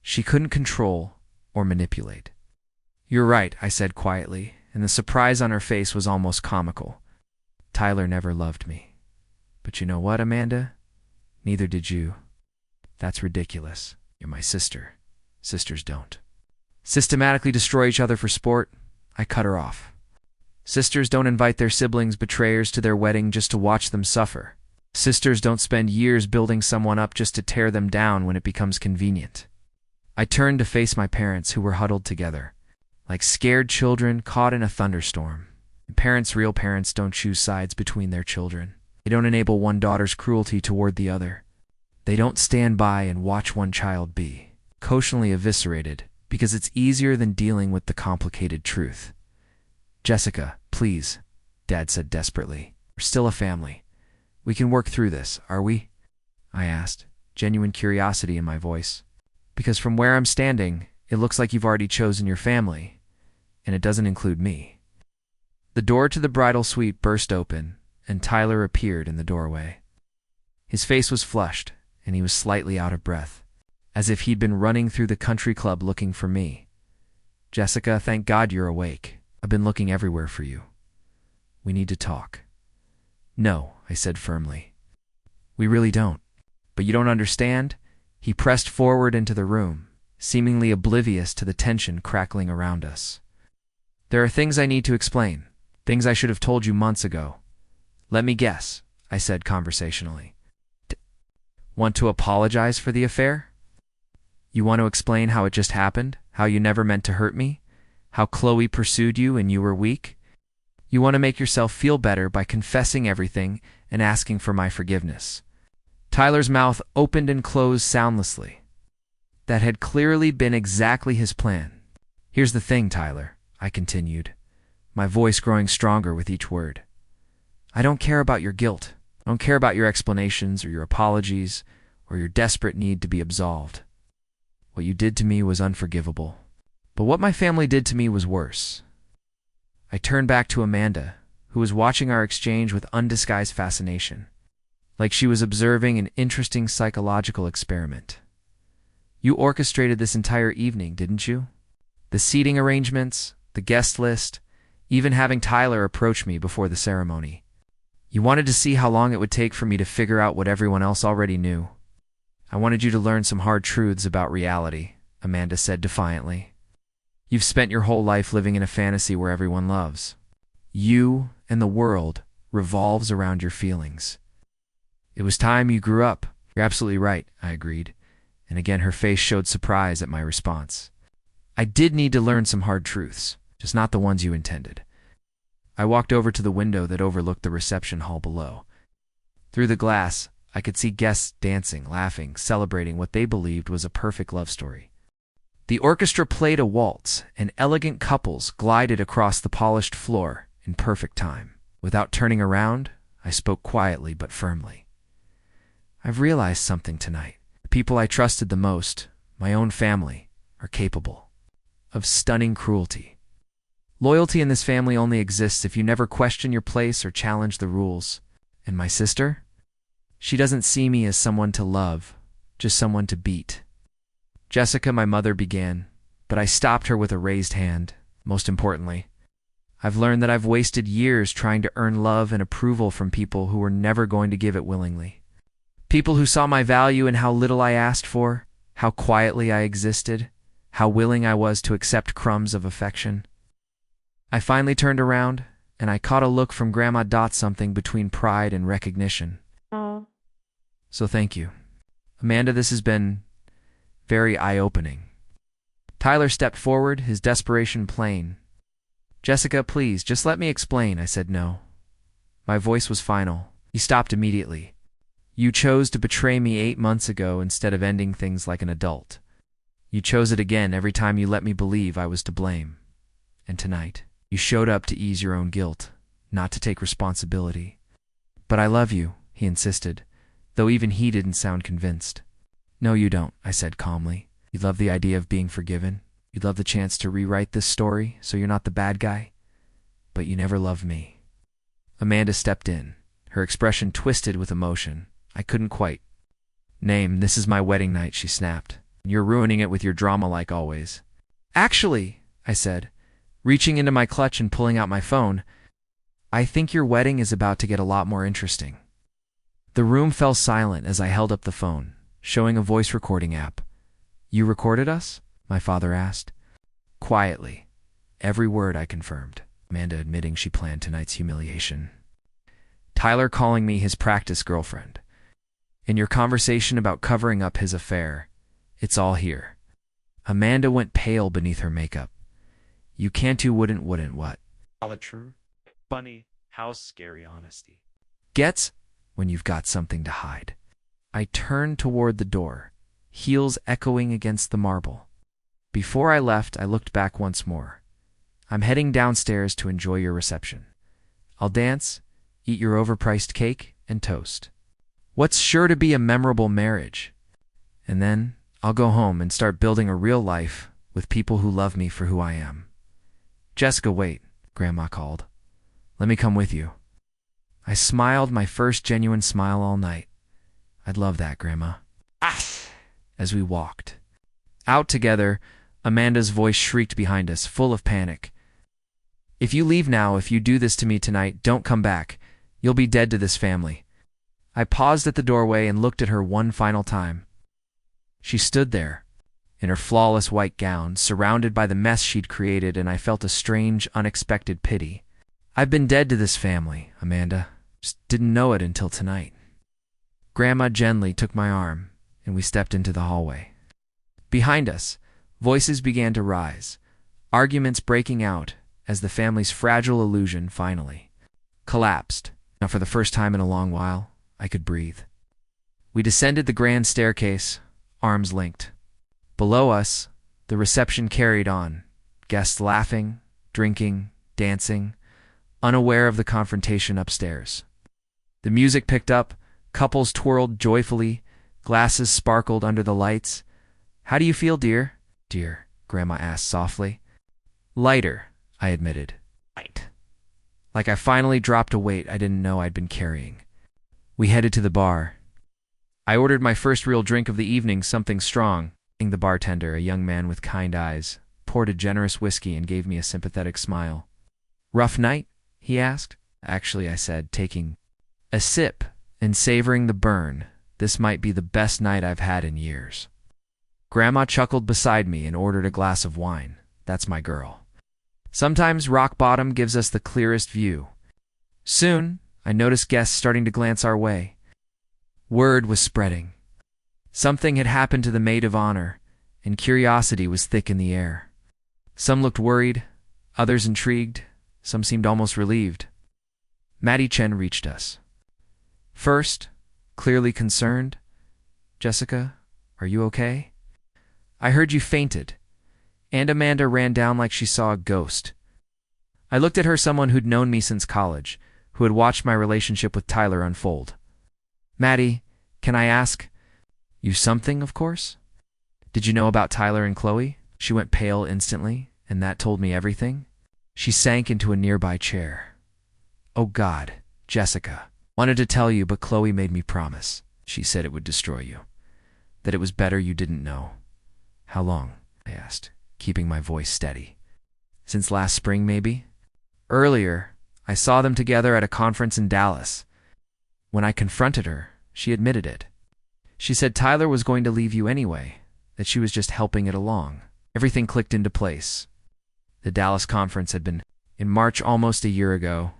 she couldn't control or manipulate. "You're right," I said quietly, and the surprise on her face was almost comical. "Tyler never loved me. But you know what, Amanda? Neither did you. That's ridiculous. You're my sister. Sisters don't systematically destroy each other for sport." I cut her off. "Sisters don't invite their siblings' betrayers to their wedding just to watch them suffer. Sisters don't spend years building someone up just to tear them down when it becomes convenient." I turned to face my parents, who were huddled together, like scared children caught in a thunderstorm. Real parents don't choose sides between their children. They don't enable one daughter's cruelty toward the other. They don't stand by and watch one child be cosciently eviscerated because it's easier than dealing with the complicated truth. "Jessica, please, Dad said desperately. We're still a family. We can work through this, are we? I asked, genuine curiosity in my voice. Because from where I'm standing, it looks like you've already chosen your family, and it doesn't include me. The door to the bridal suite burst open, and Tyler appeared in the doorway. His face was flushed, and he was slightly out of breath, as if he'd been running through the country club looking for me. Jessica, thank God you're awake. I've been looking everywhere for you. We need to talk. No, I said firmly. We really don't. But you don't understand? He pressed forward into the room, seemingly oblivious to the tension crackling around us. There are things I need to explain, things I should have told you months ago. Let me guess, I said conversationally. Want to apologize for the affair? You want to explain how it just happened, how you never meant to hurt me, how Chloe pursued you and you were weak? You want to make yourself feel better by confessing everything and asking for my forgiveness. Tyler's mouth opened and closed soundlessly. That had clearly been exactly his plan. Here's the thing, Tyler, I continued, my voice growing stronger with each word. I don't care about your guilt. I don't care about your explanations or your apologies or your desperate need to be absolved. What you did to me was unforgivable. But what my family did to me was worse. I turned back to Amanda, who was watching our exchange with undisguised fascination, like she was observing an interesting psychological experiment. You orchestrated this entire evening, didn't you? The seating arrangements, the guest list, even having Tyler approach me before the ceremony. You wanted to see how long it would take for me to figure out what everyone else already knew. I wanted you to learn some hard truths about reality, Amanda said defiantly. You've spent your whole life living in a fantasy where everyone loves. You and the world revolves around your feelings. It was time you grew up. You're absolutely right, I agreed, and again her face showed surprise at my response. I did need to learn some hard truths, just not the ones you intended. I walked over to the window that overlooked the reception hall below. Through the glass, I could see guests dancing, laughing, celebrating what they believed was a perfect love story. The orchestra played a waltz, and elegant couples glided across the polished floor in perfect time. Without turning around, I spoke quietly but firmly. I've realized something tonight. The people I trusted the most, my own family, are capable of stunning cruelty. Loyalty in this family only exists if you never question your place or challenge the rules. And my sister? She doesn't see me as someone to love, just someone to beat. Jessica, my mother began, but I stopped her with a raised hand. Most importantly, I've learned that I've wasted years trying to earn love and approval from people who were never going to give it willingly. People who saw my value in how little I asked for, how quietly I existed, how willing I was to accept crumbs of affection. I finally turned around, and I caught a look from Grandma Dot, something between pride and recognition. Oh. So thank you. Amanda, this has been very eye-opening. Tyler stepped forward, his desperation plain. Jessica, please, just let me explain, I said no. My voice was final. He stopped immediately. You chose to betray me 8 months ago instead of ending things like an adult. You chose it again every time you let me believe I was to blame. And tonight, you showed up to ease your own guilt, not to take responsibility. But I love you, he insisted, though even he didn't sound convinced. No, you don't, I said calmly. You love the idea of being forgiven. You love the chance to rewrite this story so you're not the bad guy. But you never loved me. Amanda stepped in, her expression twisted with emotion. I couldn't quite. Name, this is my wedding night, she snapped. You're ruining it with your drama like always. Actually, I said, reaching into my clutch and pulling out my phone, I think your wedding is about to get a lot more interesting. The room fell silent as I held up the phone, showing a voice recording app. You recorded us? My father asked. Quietly. Every word, I confirmed, Amanda admitting she planned tonight's humiliation. Tyler calling me his practice girlfriend. In your conversation about covering up his affair, it's all here. Amanda went pale beneath her makeup. You can't do wouldn't what? All true. Funny. How scary honesty. Gets when you've got something to hide. I turned toward the door, heels echoing against the marble. Before I left, I looked back once more. I'm heading downstairs to enjoy your reception. I'll dance, eat your overpriced cake, and toast. What's sure to be a memorable marriage. And then I'll go home and start building a real life with people who love me for who I am. Jessica, wait, Grandma called. Let me come with you. I smiled my first genuine smile all night. I'd love that, Grandma. As we walked out together, Amanda's voice shrieked behind us, full of panic. If you leave now, if you do this to me tonight, don't come back. You'll be dead to this family. I paused at the doorway and looked at her one final time. She stood there, in her flawless white gown, surrounded by the mess she'd created, and I felt a strange, unexpected pity. I've been dead to this family, Amanda. Just didn't know it until tonight. Grandma gently took my arm, and we stepped into the hallway. Behind us, voices began to rise, arguments breaking out as the family's fragile illusion finally collapsed. Now, for the first time in a long while, I could breathe. We descended the grand staircase, arms linked. Below us, the reception carried on, guests laughing, drinking, dancing, unaware of the confrontation upstairs. The music picked up, couples twirled joyfully, glasses sparkled under the lights. How do you feel, dear? Dear, Grandma asked softly. Lighter, I admitted. Light. Like I finally dropped a weight I didn't know I'd been carrying. We headed to the bar. I ordered my first real drink of the evening, something strong. The bartender, a young man with kind eyes, poured a generous whiskey and gave me a sympathetic smile. Rough night? He asked. Actually, I said, taking a sip and savoring the burn. This might be the best night I've had in years. Grandma chuckled beside me and ordered a glass of wine. That's my girl. Sometimes rock bottom gives us the clearest view. Soon, I noticed guests starting to glance our way. Word was spreading. Something had happened to the maid of honor, and curiosity was thick in the air. Some looked worried, others intrigued, some seemed almost relieved. Maddie Chen reached us. First, clearly concerned, Jessica, are you okay? I heard you fainted. And Amanda ran down like she saw a ghost. I looked at her, someone who'd known me since college, who had watched my relationship with Tyler unfold. Maddie, can I ask you something, of course? Did you know about Tyler and Chloe? She went pale instantly, and that told me everything. She sank into a nearby chair. Oh God, Jessica. Wanted to tell you, but Chloe made me promise. She said it would destroy you. That it was better you didn't know. How long? I asked, keeping my voice steady. Since last spring, maybe? Earlier, I saw them together at a conference in Dallas. When I confronted her, she admitted it. She said Tyler was going to leave you anyway, that she was just helping it along. Everything clicked into place. The Dallas conference had been in March almost a year ago.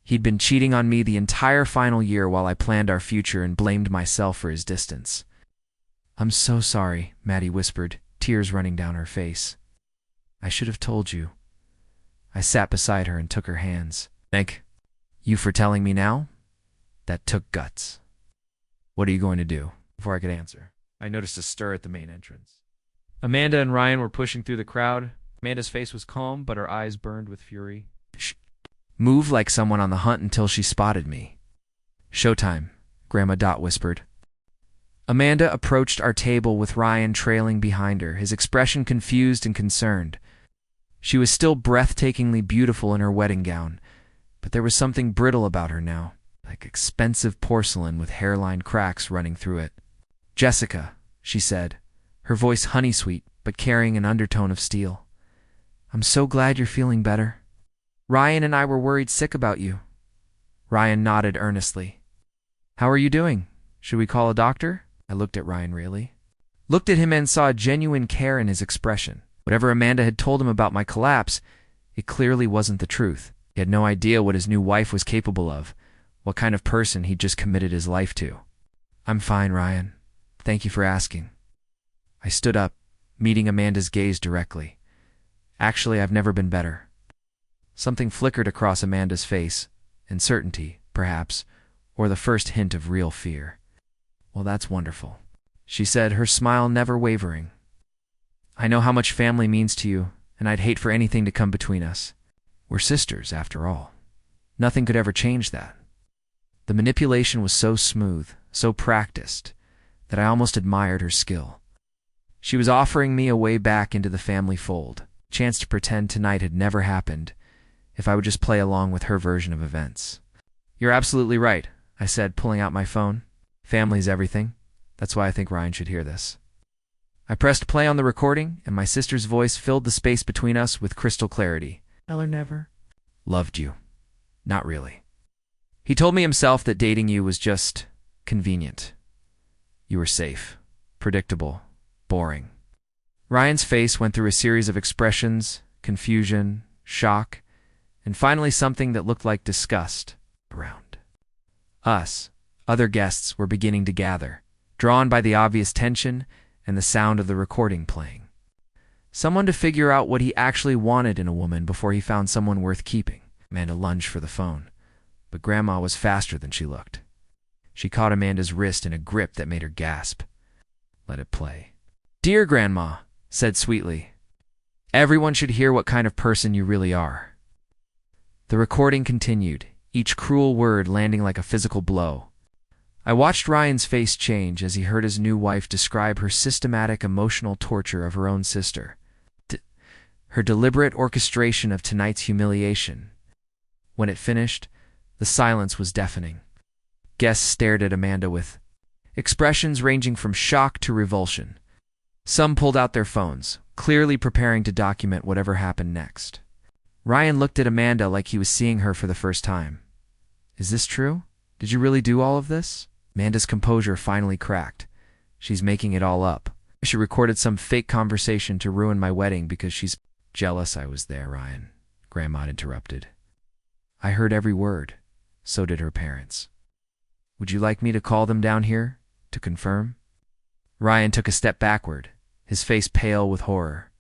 He'd been cheating on me the entire final year while I planned our future and blamed myself for his distance. I'm so sorry, Maddie whispered, tears running down her face. I should have told you. I sat beside her and took her hands. Thank you for telling me now? That took guts. What are you going to do? Before I could answer, I noticed a stir at the main entrance. Amanda and Ryan were pushing through the crowd. Amanda's face was calm, but her eyes burned with fury. Shh. Moved like someone on the hunt until she spotted me. Showtime, Grandma Dot whispered. Amanda approached our table with Ryan trailing behind her, his expression confused and concerned. She was still breathtakingly beautiful in her wedding gown, but there was something brittle about her now, like expensive porcelain with hairline cracks running through it. Jessica, she said, her voice honey-sweet, but carrying an undertone of steel. I'm so glad you're feeling better. Ryan and I were worried sick about you. Ryan nodded earnestly. How are you doing? Should we call a doctor? I looked at Ryan really. Looked at him and saw genuine care in his expression. Whatever Amanda had told him about my collapse, it clearly wasn't the truth. He had no idea what his new wife was capable of, what kind of person he'd just committed his life to. I'm fine, Ryan. Thank you for asking. I stood up, meeting Amanda's gaze directly. Actually, I've never been better. Something flickered across Amanda's face, uncertainty, perhaps, or the first hint of real fear. Well, that's wonderful, she said, her smile never wavering. I know how much family means to you, and I'd hate for anything to come between us. We're sisters, after all. Nothing could ever change that. The manipulation was so smooth, so practiced, that I almost admired her skill. She was offering me a way back into the family fold, a chance to pretend tonight had never happened, if I would just play along with her version of events. "You're absolutely right," I said, pulling out my phone. "Family's everything. That's why I think Ryan should hear this." I pressed play on the recording, and my sister's voice filled the space between us with crystal clarity. Tell her never. "Loved you. Not really. He told me himself that dating you was just convenient. You were safe, predictable, boring." Ryan's face went through a series of expressions: confusion, shock, and finally something that looked like disgust. Around us, other guests were beginning to gather, drawn by the obvious tension and the sound of the recording playing. Someone to figure out what he actually wanted in a woman before he found someone worth keeping. Amanda lunged for the phone, but Grandma was faster than she looked. She caught Amanda's wrist in a grip that made her gasp. Let it play. "Dear Grandma," said sweetly, "everyone should hear what kind of person you really are." The recording continued, each cruel word landing like a physical blow. I watched Ryan's face change as he heard his new wife describe her systematic emotional torture of her own sister. Her deliberate orchestration of tonight's humiliation. When it finished, the silence was deafening. Guests stared at Amanda with expressions ranging from shock to revulsion. Some pulled out their phones, clearly preparing to document whatever happened next. Ryan looked at Amanda like he was seeing her for the first time. "Is this true? Did you really do all of this?" Amanda's composure finally cracked. "She's making it all up. She recorded some fake conversation to ruin my wedding because she's jealous I was there, Ryan," Grandma interrupted. "I heard every word. So did her parents. Would you like me to call them down here to confirm?" Ryan took a step backward, his face pale with horror.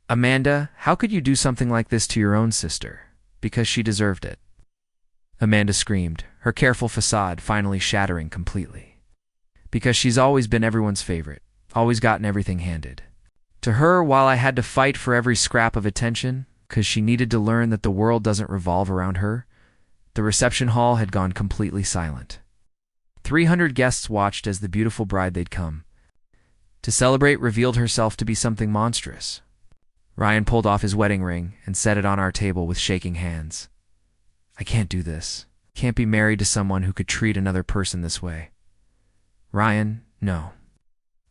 "Amanda, how could you do something like this to your own sister? Because she deserved it." Amanda screamed, her careful facade finally shattering completely. "Because she's always been everyone's favorite, always gotten everything handed. To her, while I had to fight for every scrap of attention, because she needed to learn that the world doesn't revolve around her, the reception hall had gone completely silent. 300 guests watched as the beautiful bride they'd come to celebrate revealed herself to be something monstrous." Ryan pulled off his wedding ring and set it on our table with shaking hands. "I can't do this. Can't be married to someone who could treat another person this way. Ryan, no."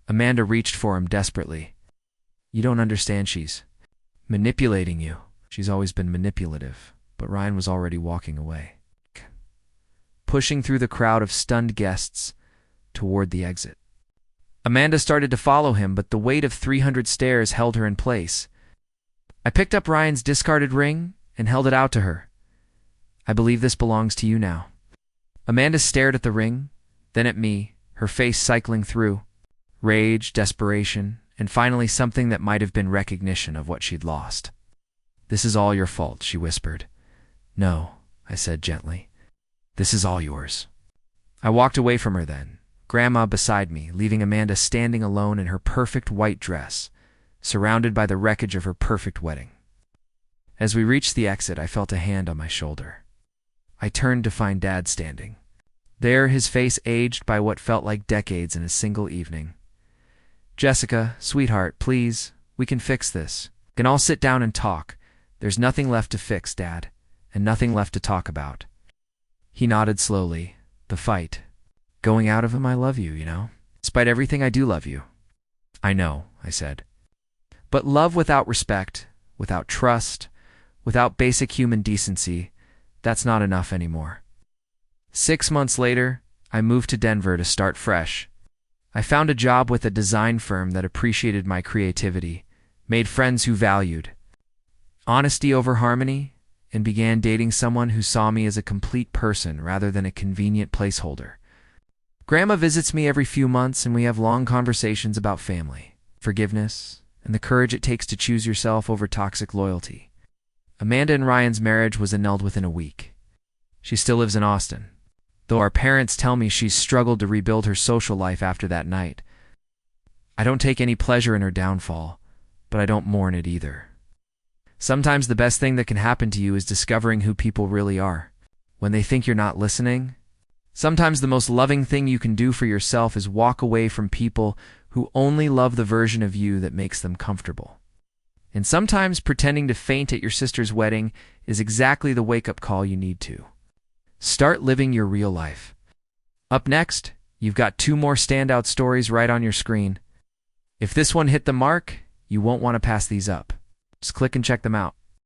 Amanda reached for him desperately. "You don't understand. She's manipulating you." She's always been manipulative, but Ryan was already walking away, pushing through the crowd of stunned guests toward the exit. Amanda started to follow him, but the weight of 300 stares held her in place. I picked up Ryan's discarded ring and held it out to her. "I believe this belongs to you now." Amanda stared at the ring, then at me, her face cycling through rage, desperation, and finally something that might have been recognition of what she'd lost. "This is all your fault," she whispered. "No," I said gently. "This is all yours." I walked away from her then, Grandma beside me, leaving Amanda standing alone in her perfect white dress, surrounded by the wreckage of her perfect wedding. As we reached the exit, I felt a hand on my shoulder. I turned to find Dad standing there, his face aged by what felt like decades in a single evening. "Jessica, sweetheart, please, we can fix this. We can all sit down and talk. There's nothing left to fix, Dad, and nothing left to talk about." He nodded slowly. "The fight. Going out of him, I love you, you know. Despite everything, I do love you." "I know," I said. "But love without respect, without trust, without basic human decency, that's not enough anymore." 6 months later, I moved to Denver to start fresh. I found a job with a design firm that appreciated my creativity, made friends who valued honesty over harmony, and began dating someone who saw me as a complete person rather than a convenient placeholder. Grandma visits me every few months, and we have long conversations about family, forgiveness, and the courage it takes to choose yourself over toxic loyalty. Amanda and Ryan's marriage was annulled within a week. She still lives in Austin, though our parents tell me she's struggled to rebuild her social life after that night. I don't take any pleasure in her downfall, but I don't mourn it either. Sometimes the best thing that can happen to you is discovering who people really are. when they think you're not listening. Sometimes the most loving thing you can do for yourself is walk away from people who only love the version of you that makes them comfortable. And sometimes pretending to faint at your sister's wedding is exactly the wake-up call you need to. Start living your real life. Up next, you've got 2 more standout stories right on your screen. If this one hit the mark, you won't want to pass these up. Just click and check them out.